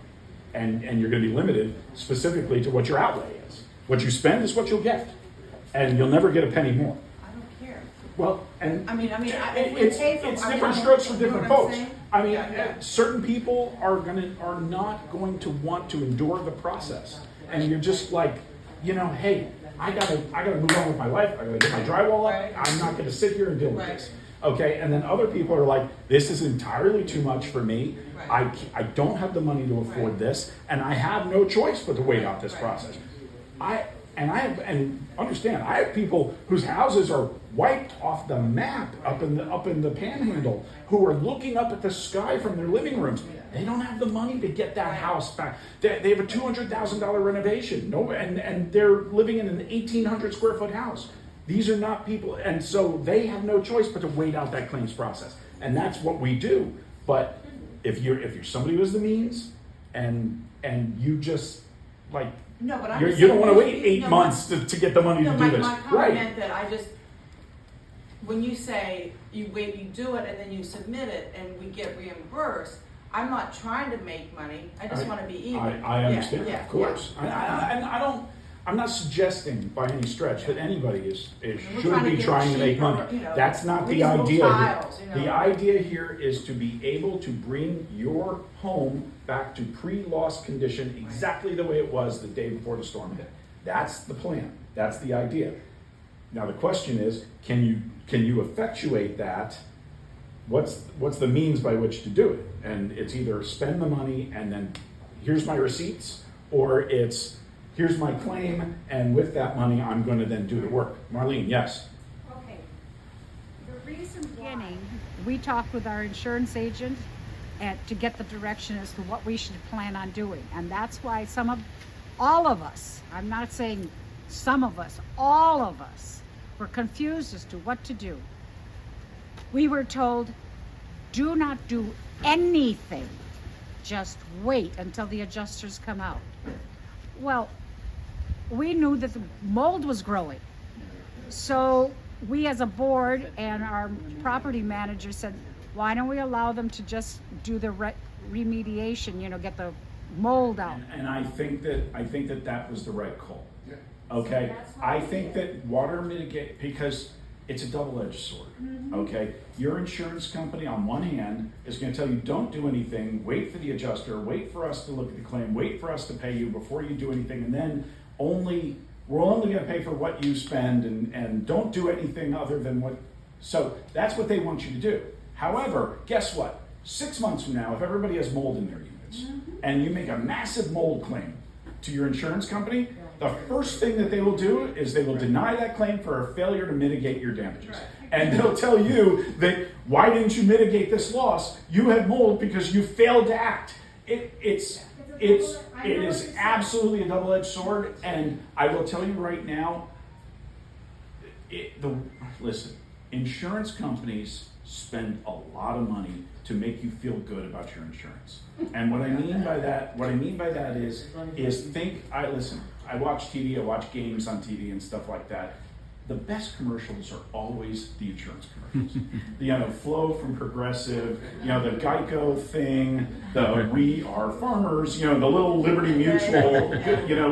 And you're going to be limited specifically to what your outlay is. What you spend is what you'll get, and you'll never get a penny more. I don't care. Well, and I mean, if we it's pay for, it's I mean, different I strokes for don't- you know different what I'm folks. saying? I mean, Yeah. certain people are not going to want to endure the process, and you're just like, you know, hey, I gotta move on with my life. I gotta get my drywall up. Right. I'm not gonna sit here and deal with Right. this. Okay, and then other people are like, this is entirely too much for me. Right. I don't have the money to afford Right. this, and I have no choice but to wait out this Right. process. And understand, I have people whose houses are wiped off the map up in the Panhandle, who are looking up at the sky from their living rooms. They don't have the money to get that house back. They have a $200,000 renovation. No, and they're living in an 1,800 square foot house. These are not people, and so they have no choice but to wait out that claims process, and that's what we do. But if you're somebody who has the means, and you just like. No, but I'm You just don't saying want to we wait should- 8 no, months to get the money No, to do this. my comment Right. meant that when you say you wait, you do it, and then you submit it, and we get reimbursed, I'm not trying to make money, I just wanna be even. I understand, Yeah, of course. I'm not suggesting by any stretch that anybody We're should trying to be get trying to make cheaper, money. you know, That's not the reasonable idea tiles, here. you know. The idea here is to be able to bring your home back to pre-loss condition exactly the way it was the day before the storm hit. That's the plan. That's the idea. Now the question is, can you effectuate that? What's the means by which to do it? And it's either spend the money and then here's my receipts, or it's here's my claim, and with that money I'm going to then do the work. Marlene, yes. Okay. The reason beginning, we talked with our insurance agent to get the direction as to what we should plan on doing. And that's why all of us, I'm not saying some of us, all of us were confused as to what to do. We were told, do not do anything. Just wait until the adjusters come out. Well, we knew that the mold was growing. So we as a board and our property manager said, why don't we allow them to just do the remediation, get the mold out. And I think that was the right call. Okay, I think that water mitigate, because it's a double-edged sword. Okay, your insurance company on one hand is going to tell you don't do anything, wait for the adjuster, wait for us to look at the claim, wait for us to pay you before you do anything, and then we're only going to pay for what you spend, and don't do anything other than what. So that's what they want you to do. However, guess what? 6 months from now, if everybody has mold in their units and you make a massive mold claim to your insurance company, the first thing that they will do is they will deny that claim for a failure to mitigate your damages. And they'll tell you that, why didn't you mitigate this loss? You had mold because you failed to act. It is absolutely a double-edged sword, and I will tell you right now, listen, insurance companies spend a lot of money to make you feel good about your insurance. And what I mean by that is I watch TV, I watch games on TV and stuff like that. The best commercials are always the insurance commercials. Flo from Progressive, the Geico thing, the We Are Farmers, the little Liberty Mutual,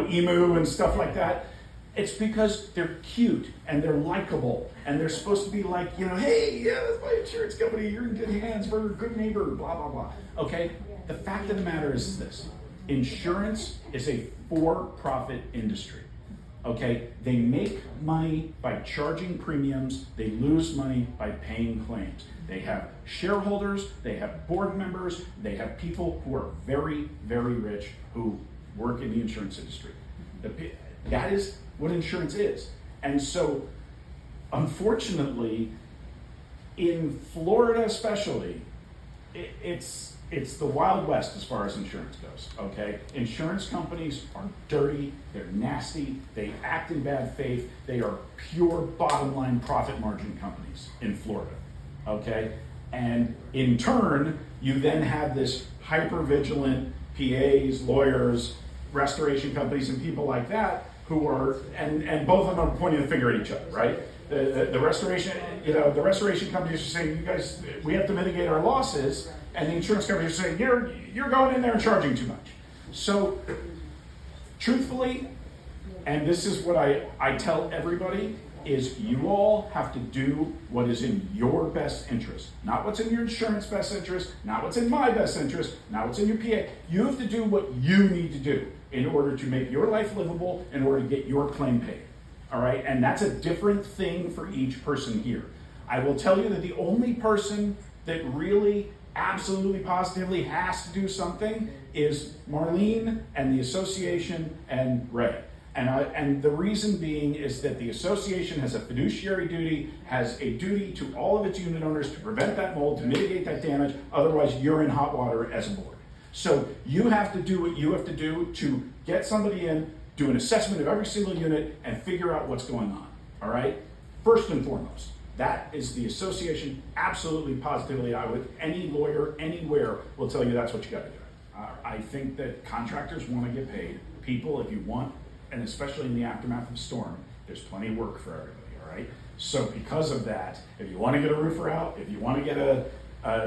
emu and stuff like that. It's because they're cute and they're likable and they're supposed to be like, hey, yeah, that's my insurance company. You're in good hands. We're a good neighbor, blah, blah, blah. Okay? The fact of the matter is this. Insurance is a for-profit industry. Okay? They make money by charging premiums. They lose money by paying claims. They have shareholders. They have board members. They have people who are very, very rich who work in the insurance industry. That is what insurance is. And so, unfortunately, in Florida especially, it's the Wild West as far as insurance goes, okay? Insurance companies are dirty, they're nasty, they act in bad faith, they are pure bottom line profit margin companies in Florida, okay? And in turn, you then have this hyper-vigilant PAs, lawyers, restoration companies, and people like that who are, and both of them are pointing the finger at each other, right? The restoration, the restoration companies are saying, you guys, we have to mitigate our losses, and the insurance companies are saying, you're going in there and charging too much. So, truthfully, and this is what I tell everybody, is you all have to do what is in your best interest. Not what's in your insurance best interest, not what's in my best interest, not what's in your PA. You have to do what you need to do in order to make your life livable, in order to get your claim paid. All right? And that's a different thing for each person here. I will tell you that the only person that really absolutely positively has to do something is Marlene and the association and Ray. And the reason being is that the association has a fiduciary duty, has a duty to all of its unit owners to prevent that mold, to mitigate that damage, otherwise you're in hot water as a board. So you have to do what you have to do to get somebody in, do an assessment of every single unit, and figure out what's going on, all right? First and foremost, that is the association, absolutely, positively, any lawyer, anywhere will tell you that's what you gotta do. I think that contractors wanna get paid. People, if you want, and especially in the aftermath of a storm, there's plenty of work for everybody, all right? So because of that, if you wanna get a roofer out, if you wanna get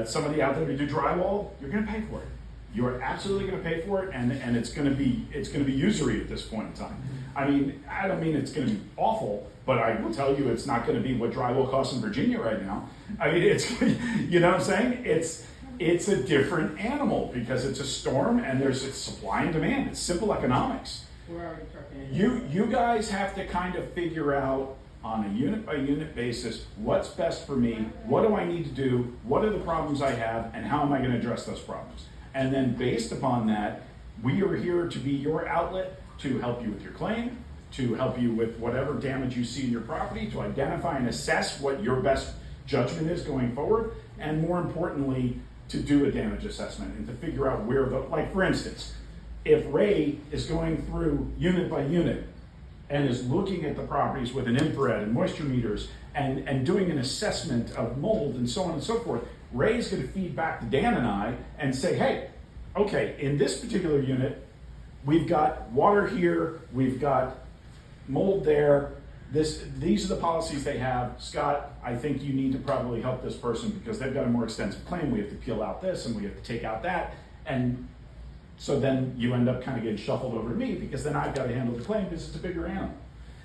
somebody out there to do drywall, you're gonna pay for it. You are absolutely gonna pay for it, and it's gonna be usury at this point in time. I mean, I don't mean it's gonna be awful, but I will tell you it's not gonna be what drywall costs in Virginia right now. I mean, it's, you know what I'm saying? It's a different animal because it's a storm and it's supply and demand. It's simple economics. We're already talking. You guys have to kind of figure out on a unit by unit basis what's best for me, what do I need to do, what are the problems I have, and how am I going to address those problems. And then based upon that, we are here to be your outlet to help you with your claim, to help you with whatever damage you see in your property, to identify and assess what your best judgment is going forward, and more importantly, to do a damage assessment and to figure out where like for instance, if Ray is going through unit by unit and is looking at the properties with an infrared and moisture meters and doing an assessment of mold and so on and so forth, Ray's going to feed back to Dan and I and say, hey, okay, in this particular unit, we've got water here, we've got mold there, these are the policies they have. Scott, I think you need to probably help this person because they've got a more extensive claim. We have to peel out this and we have to take out that. And so then you end up kind of getting shuffled over to me because then I've got to handle the claim because it's a bigger animal.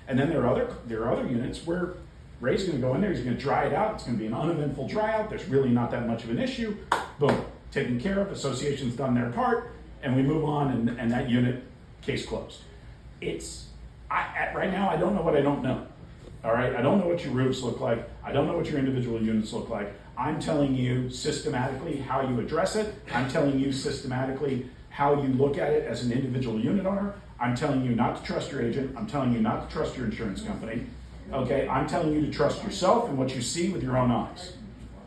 And then there are other units where Ray's gonna go in there, he's gonna dry it out, it's gonna be an uneventful tryout, there's really not that much of an issue, boom, taken care of, association's done their part, and we move on, and that unit, case closed. Right now, I don't know what I don't know. All right, I don't know what your roofs look like. I don't know what your individual units look like. I'm telling you systematically how you address it. I'm telling you systematically how you look at it as an individual unit owner. I'm telling you not to trust your agent. I'm telling you not to trust your insurance company. Okay, I'm telling you to trust yourself and what you see with your own eyes.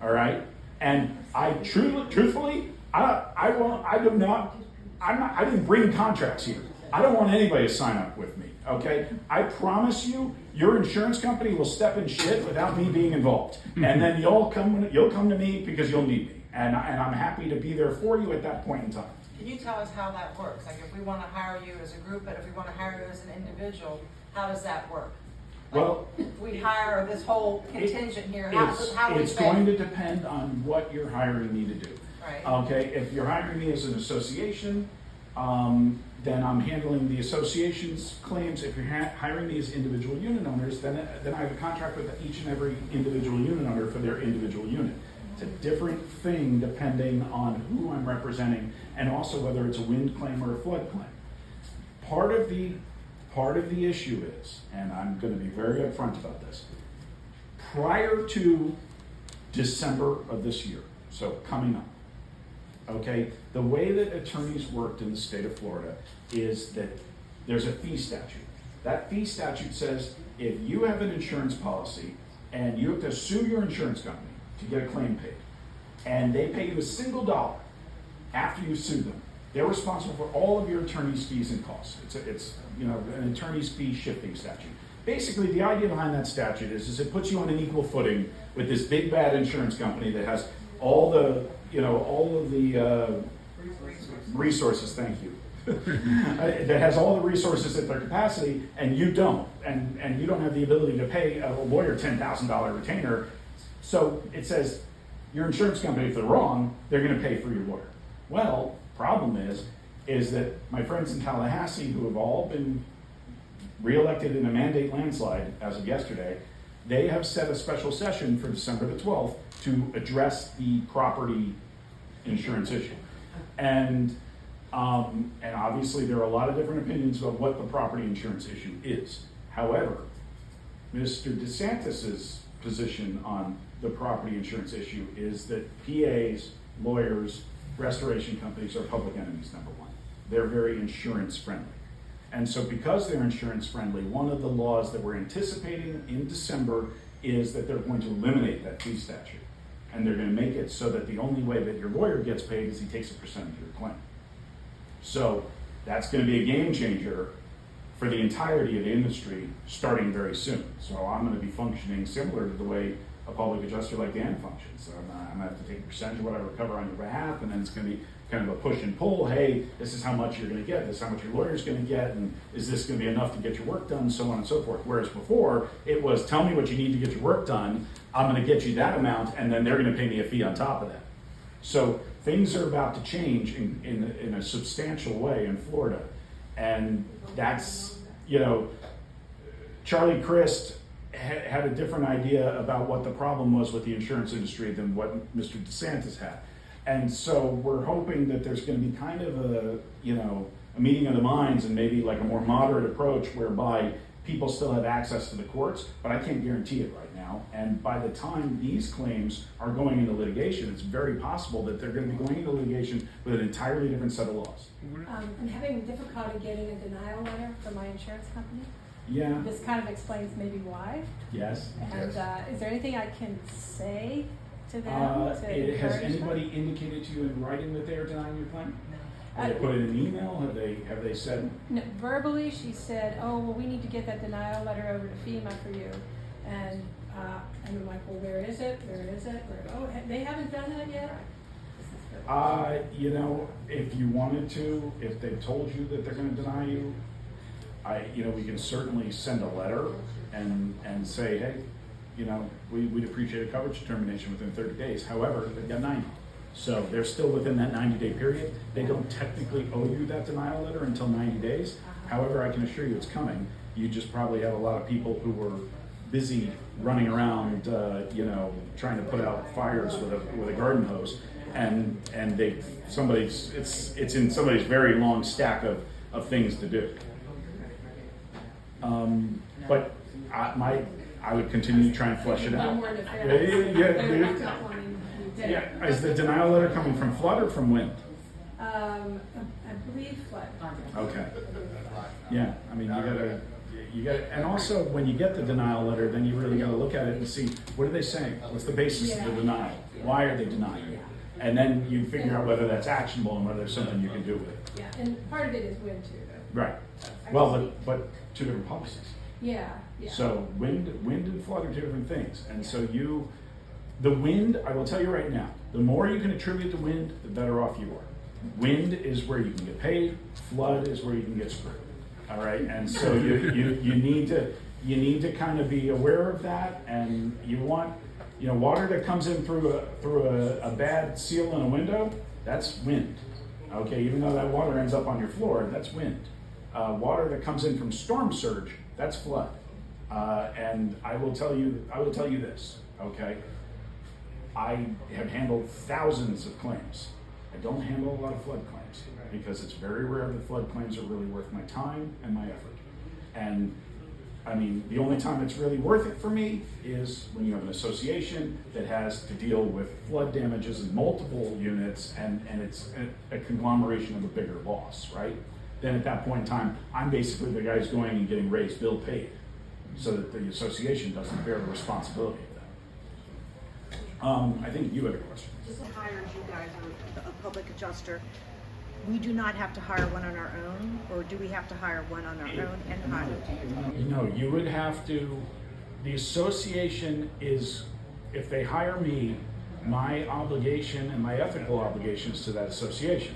All right, and I truthfully, I didn't bring contracts here. I don't want anybody to sign up with me. Okay, I promise you, your insurance company will step in shit without me being involved, and then you'll come to me because you'll need me, and I'm happy to be there for you at that point in time. Can you tell us how that works? Like if we want to hire you as a group, but if we want to hire you as an individual, how does that work? Like, Well, if we hire this whole contingent here, how do we it's pay? going to depend on what you're hiring me to do. Right. Okay, if you're hiring me as an association, then I'm handling the association's claims. If you're hiring me as individual unit owners, then I have a contract with each and every individual unit owner for their individual unit. It's a different thing depending on who I'm representing, and also whether it's a wind claim or a flood claim. Part of the issue is, and I'm going to be very upfront about this, prior to December of this year, so coming up, okay, the way that attorneys worked in the state of Florida is that there's a fee statute. That fee statute says if you have an insurance policy and you have to sue your insurance company to get a claim paid, and they pay you a single dollar after you sue them, they're responsible for all of your attorney's fees and costs. It's an attorney's fee shifting statute. Basically, the idea behind that statute is it puts you on an equal footing with this big bad insurance company that has all of the resources. Thank you. That has all the resources at their capacity, and you don't, and you don't have the ability to pay a lawyer $10,000 retainer. So it says your insurance company, if they're wrong, they're going to pay for your lawyer. Well, problem is that my friends in Tallahassee, who have all been reelected in a mandate landslide as of yesterday, they have set a special session for December the 12th to address the property insurance issue. And obviously there are a lot of different opinions about what the property insurance issue is. However, Mr. DeSantis's position on the property insurance issue is that PAs, lawyers, restoration companies are public enemies, number one. They're very insurance friendly. And so because they're insurance friendly, one of the laws that we're anticipating in December is that they're going to eliminate that fee statute. And they're going to make it so that the only way that your lawyer gets paid is he takes a percentage of your claim. So that's going to be a game changer for the entirety of the industry starting very soon. So I'm going to be functioning similar to the way a public adjuster like Dan functions. So I'm going to have to take a percentage of what I recover on your behalf, and then it's going to be kind of a push and pull. Hey, this is how much you're going to get, this is how much your lawyer's going to get, and is this going to be enough to get your work done, so on and so forth. Whereas before, it was tell me what you need to get your work done, I'm going to get you that amount, and then they're going to pay me a fee on top of that. So things are about to change in a substantial way in Florida. And that's, Charlie Crist had a different idea about what the problem was with the insurance industry than what Mr. DeSantis had. And so we're hoping that there's going to be kind of a meeting of the minds and maybe like a more moderate approach whereby people still have access to the courts, but I can't guarantee it right now. And by the time these claims are going into litigation, it's very possible that they're going to be going into litigation with an entirely different set of laws. I'm having difficulty getting a denial letter from my insurance company. Yeah. This kind of explains maybe why. Yes. And is there anything I can say to them to Has encourage anybody them? indicated to you in writing that they are denying your claim? No. Have they put it in an email? Have they said? No, verbally, she said, "Oh, well, we need to get that denial letter over to FEMA for you," and I'm like, "Well, where is it? Where is it? Oh, they haven't done that yet." If you wanted to, if they told you that they're going to deny you, we can certainly send a letter and say, hey, we'd appreciate a coverage determination within 30 days. However, they've got 90. So they're still within that 90-day period. They don't technically owe you that denial letter until 90 days. However, I can assure you it's coming. You just probably have a lot of people who were busy running around, trying to put out fires with a garden hose, and it's in somebody's very long stack of things to do. But I would continue to try and flesh it out. One more defense. Yeah. Is the denial letter coming from flood or from wind? I believe flood. Okay. Yeah, I mean, you gotta, and also when you get the denial letter, then you really gotta look at it and see, what are they saying? What's the basis of the denial? Why are they denying it? And then you figure out whether that's actionable and whether there's something you can do with it. Yeah, and part of it is wind too, though. Right. Well, but two different policies. Yeah. So wind and flood are two different things. And so the wind, I will tell you right now, the more you can attribute to wind, the better off you are. Wind is where you can get paid, flood is where you can get screwed. All right, and so you need to kind of be aware of that, and you want, water that comes in through a bad seal in a window, that's wind. Okay, even though that water ends up on your floor, that's wind. Water that comes in from storm surge, that's flood. And I will tell you this. Okay, I have handled thousands of claims. I don't handle a lot of flood claims because it's very rare that flood claims are really worth my time and my effort. And I mean, the only time it's really worth it for me is when you have an association that has to deal with flood damages in multiple units and it's a conglomeration of a bigger loss, right? Then at that point in time, I'm basically the guy who's going and getting Ray's bill paid so that the association doesn't bear the responsibility of that. I think you had a question. Just hired you guys a public adjuster. We do not have to hire one on our own, or do we have to hire one on our own and hire? No, you would have to, the association is, if they hire me, my obligation and my ethical obligations to that association,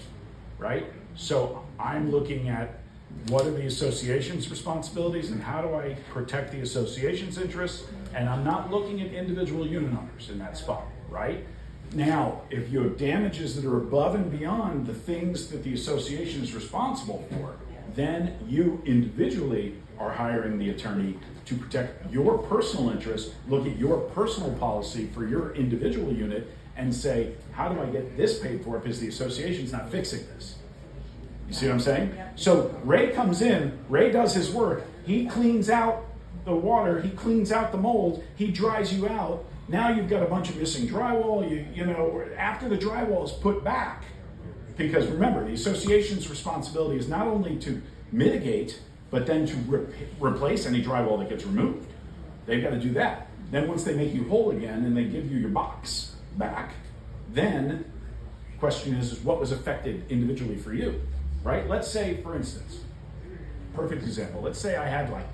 right? So I'm looking at what are the association's responsibilities and how do I protect the association's interests, and I'm not looking at individual unit owners in that spot, right? Now, if you have damages that are above and beyond the things that the association is responsible for, then you individually are hiring the attorney to protect your personal interests, look at your personal policy for your individual unit, and say, how do I get this paid for because the association's not fixing this? You see what I'm saying? So Ray comes in, Ray does his work, he cleans out the water, he cleans out the mold, he dries you out. Now you've got a bunch of missing drywall, after the drywall is put back, because remember, the association's responsibility is not only to mitigate, but then to replace any drywall that gets removed. They've got to do that. Then once they make you whole again and they give you your box back, then the question is what was affected individually for you, right? Let's say, for instance, perfect example, let's say I had like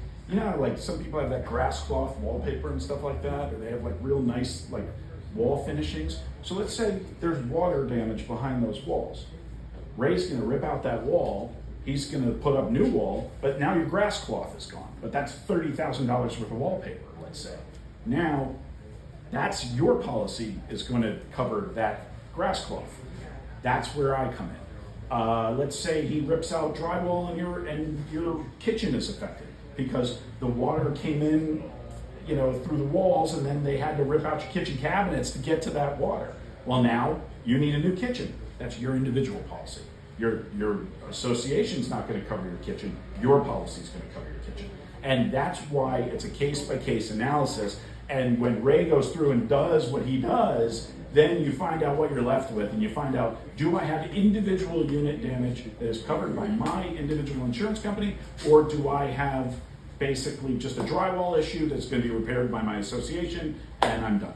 some people have that grass cloth wallpaper and stuff like that, or they have like real nice like wall finishings. So let's say there's water damage behind those walls. Ray's gonna rip out that wall, he's gonna put up new wall, but now your grass cloth is gone. But that's $30,000 worth of wallpaper, let's say. Now, that's your policy is gonna cover that grass cloth. That's where I come in. Let's say he rips out drywall and your kitchen is affected, because the water came in, through the walls, and then they had to rip out your kitchen cabinets to get to that water. Well, now you need a new kitchen. That's your individual policy. Your association's not going to cover your kitchen. Your policy's going to cover your kitchen. And that's why it's a case-by-case analysis. And when Ray goes through and does what he does, then you find out what you're left with, and you find out, do I have individual unit damage that is covered by my individual insurance company, or do I have basically just a drywall issue that's going to be repaired by my association, and I'm done.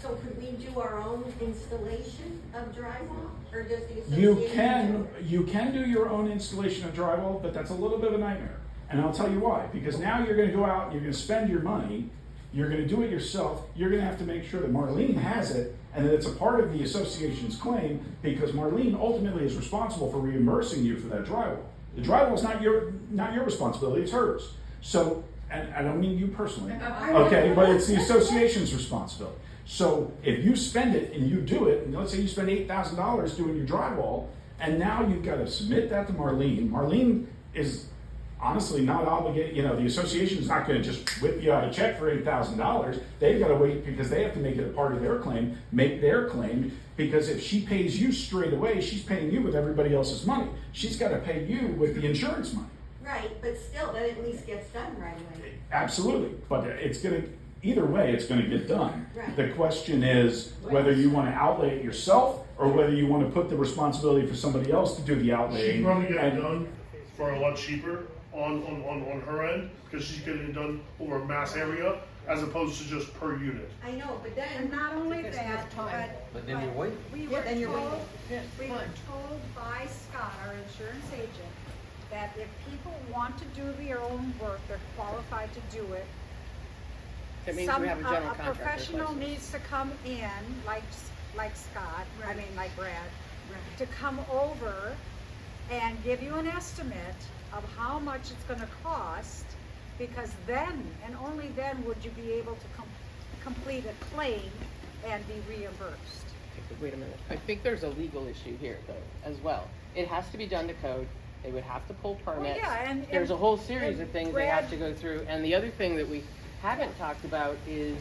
So could we do our own installation of drywall, or does the association? You can do your own installation of drywall, but that's a little bit of a nightmare. And I'll tell you why. Because now you're going to go out and you're going to spend your money, you're going to do it yourself, you're going to have to make sure that Marlene has it, and that it's a part of the association's claim, because Marlene ultimately is responsible for reimbursing you for that drywall. The drywall is not your responsibility, it's hers. So, and I don't mean you personally, okay, but it's the association's responsibility. So if you spend it and you do it, and let's say you spend $8,000 doing your drywall, and now you've got to submit that to Marlene. Marlene is honestly not obligated, the association is not gonna just whip you out a check for $8,000. They've gotta wait because they have to make it a part of their claim, make their claim, because if she pays you straight away, she's paying you with everybody else's money. She's gotta pay you with the insurance money. Right, but still, that at least gets done right away. Absolutely, but either way, it's gonna get done. Right. The question is whether you wanna outlay it yourself or whether you wanna put the responsibility for somebody else to do the outlaying. She'd probably get it And- done for a lot cheaper on her end, because she's getting it done over a mass area as opposed to just per unit. I know, but then. And not only that, But then you're waiting. we Yeah, were then you're told, waiting. we were told by Scott, our insurance agent, that if people want to do their own work, they're qualified to do it. That means we have a general contractor. A professional license. needs to come in, like Scott, like Brad, to come over and give you an estimate of how much it's gonna cost, because then, and only then, would you be able to complete a claim and be reimbursed. Wait a minute. I think there's a legal issue here, though, as well. It has to be done to code. They would have to pull permits. yeah, and- There's a whole series and of things they Brad- have to go through. And the other thing that we haven't talked about is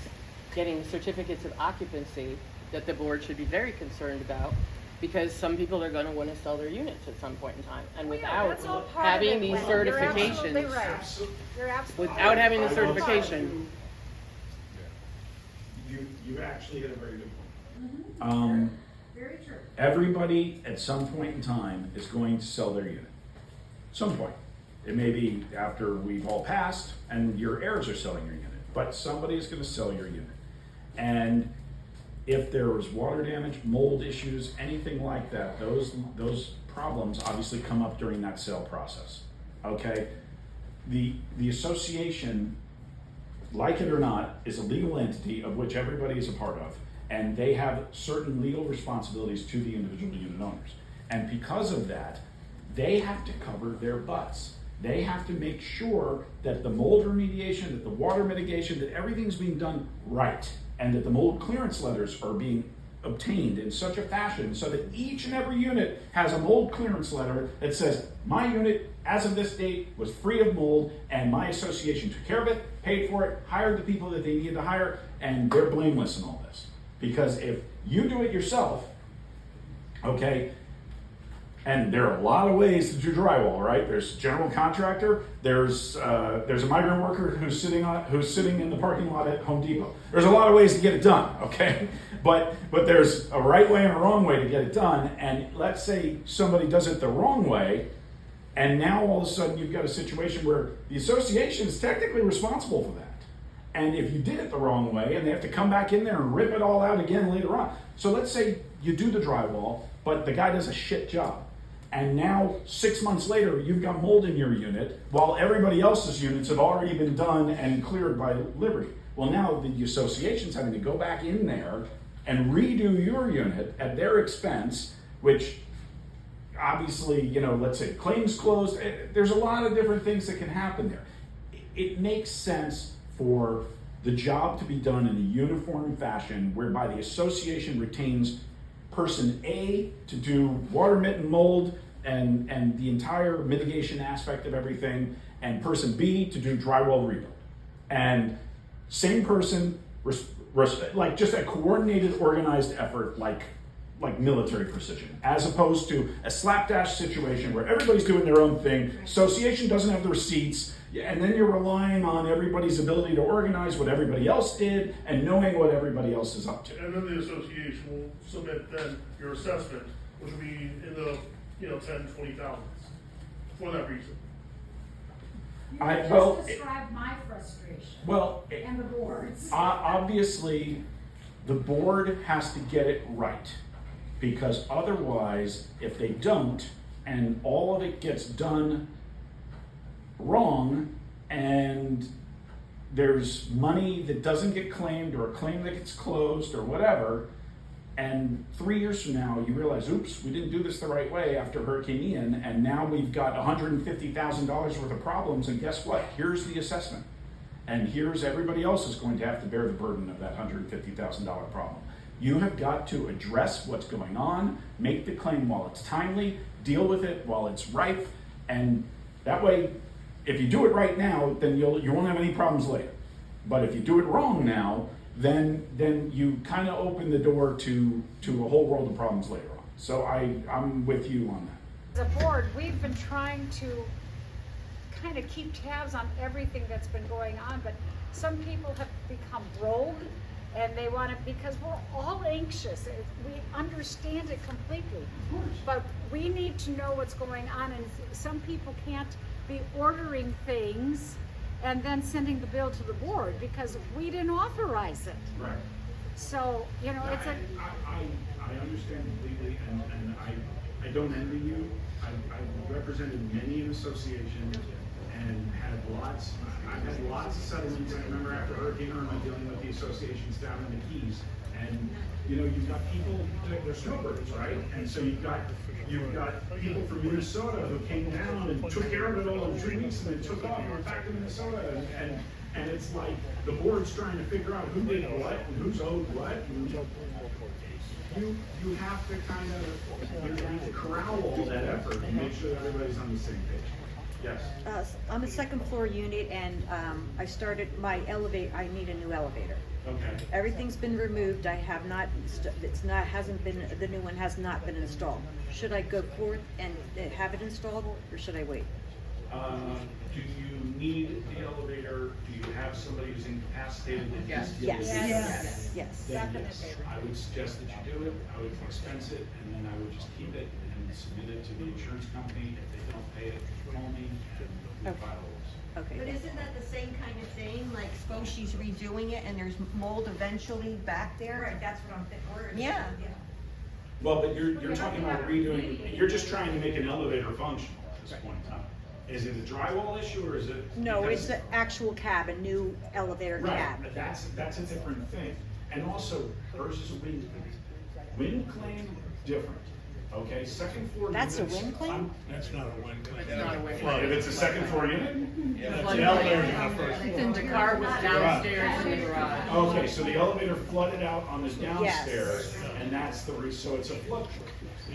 getting certificates of occupancy that the board should be very concerned about, because some people are going to want to sell their units at some point in time. And without That's all part of having it, these Gwen. You're absolutely certifications, right. You're absolutely without having the All part of it. certification, You actually hit a very good point. Very true. Everybody at some point in time is going to sell their unit. Some point. It may be after we've all passed and your heirs are selling your unit, but somebody is going to sell your unit. And if there was water damage, mold issues, anything like that, those problems obviously come up during that sale process. Okay? The association, like it or not, is a legal entity of which everybody is a part of, and they have certain legal responsibilities to the individual unit owners. And because of that, they have to cover their butts. They have to make sure that the mold remediation, that the water mitigation, that everything's being done right, and that the mold clearance letters are being obtained in such a fashion so that each and every unit has a mold clearance letter that says, my unit, as of this date, was free of mold, and my association took care of it, paid for it, hired the people that they needed to hire, and they're blameless in all this. Because if you do it yourself, okay, and there are a lot of ways to do drywall, right? There's general contractor. There's a migrant worker who's sitting in the parking lot at Home Depot. There's a lot of ways to get it done, okay? But there's a right way and a wrong way to get it done. And let's say somebody does it the wrong way, and now all of a sudden you've got a situation where the association is technically responsible for that. And if you did it the wrong way, and they have to come back in there and rip it all out again later on. So let's say you do the drywall, but the guy does a shit job. And now 6 months later, you've got mold in your unit, while everybody else's units have already been done and cleared by Liberty. Well, now the association's having to go back in there and redo your unit at their expense, which obviously, let's say claims closed. There's a lot of different things that can happen there. It makes sense for the job to be done in a uniform fashion whereby the association retains person A to do water, mitt, and mold and the entire mitigation aspect of everything, and person B to do drywall rebuild. And same person, like just a coordinated, organized effort, like military precision, as opposed to a slapdash situation where everybody's doing their own thing, association doesn't have the receipts, and then you're relying on everybody's ability to organize what everybody else did and knowing what everybody else is up to. And then the association will submit then your assessment, which will be in the 10, 20,000 for that reason. You well, just described my frustration Well, and the board's. obviously, the board has to get it right, because otherwise, if they don't, and all of it gets done wrong, and there's money that doesn't get claimed, or a claim that gets closed, or whatever, and 3 years from now you realize, oops, we didn't do this the right way after Hurricane Ian, and now we've got $150,000 worth of problems, and guess what? Here's the assessment. And here's everybody else is going to have to bear the burden of that $150,000 problem. You have got to address what's going on, make the claim while it's timely, deal with it while it's ripe, and that way if you do it right now, then you won't have any problems later. But if you do it wrong now, then you kind of open the door to a whole world of problems later on. So I'm with you on that. As a board, we've been trying to kind of keep tabs on everything that's been going on, but some people have become rogue and they want to, because we're all anxious. We understand it completely, but we need to know what's going on, and some people can't be ordering things and then sending the bill to the board because we didn't authorize it. Right. So, you know, it's a, I understand completely, and I don't envy you. I've represented many an association and I've had lots of settlements. I remember after Hurricane Irma dealing with the associations down in the Keys, and you know, you've got people, they're snowbirds, right? And so you've got people from Minnesota who came down and took care of it all in 3 weeks and then took off and went back to Minnesota, and it's like the board's trying to figure out who did what and who's owed what. And you have to kind of corral all that effort and make sure that everybody's on the same page. Yes. I'm a second floor unit, and I started my elevator. I need a new elevator. Okay. Everything's been removed. I have not. Hasn't been. The new one has not been installed. Should I go forth and have it installed, or should I wait? Do you need the elevator? Do you have somebody who's incapacitated? Yes. Yes. Then yes, I would suggest that you do it. I would expense it, and then I would just keep it and submit it to the insurance company. If they don't pay it, call me and file those. Okay. But isn't that the same kind of thing, like suppose she's redoing it and there's mold eventually back there? Right. That's what I'm thinking. Yeah. Well, but you're talking about redoing. You're just trying to make an elevator functional at this point in time. Is it a drywall issue or is it? No, because- it's an actual cab, a new elevator cab. Right, that's a different thing. And also, hers is a wind claim. Wind claim, different. Okay, second floor. That's a units, wind claim? That's not a wind claim. It's not a way. If it's a second floor unit? The elevator's not first. Since the car was downstairs in the garage. Okay, so the elevator flooded out on the downstairs, and that's so it's a flood.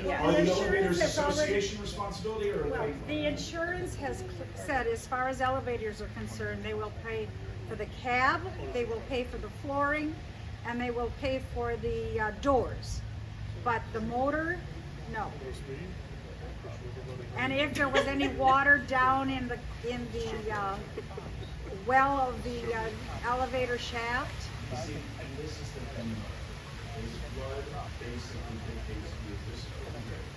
Yeah. Are the The elevators insurance has already- association responsibility or are well, they? the insurance has said, as far as elevators are concerned, they will pay for the cab, they will pay for the flooring, and they will pay for the doors. But the motor, no. And if there was any water down in the well of the elevator shaft, See, and this is the thing, is flood basically dictates the physical rate.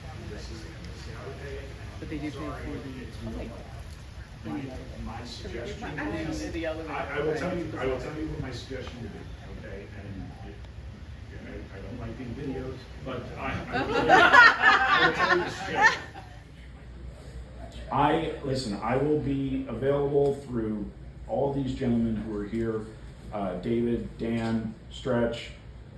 And this is how they pay it. But they do pay for My suggestion the elevator. I will tell you what my suggestion would be, okay? And I don't like being videos, but I will tell you the suggestion. Listen, I will be available through all these gentlemen who are here, David, Dan, Stretch,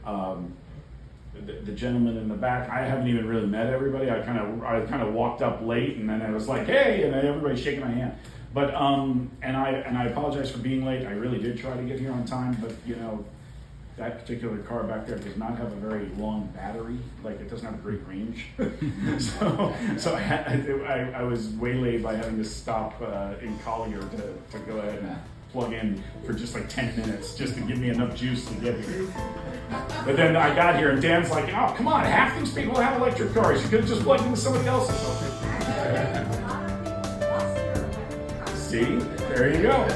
the gentleman in the back. I haven't even really met everybody. I kind of walked up late, and then I was like, hey, and then everybody's shaking my hand. But and I apologize for being late. I really did try to get here on time, but you know, that particular car back there does not have a very long battery. Like, it doesn't have a great range. so I was waylaid by having to stop in Collier to go ahead and plug in for just like 10 minutes just to give me enough juice to get here. But then I got here and Dan's like, oh, come on, half these people have electric cars. You could have just plugged into somebody else's. See? There you go.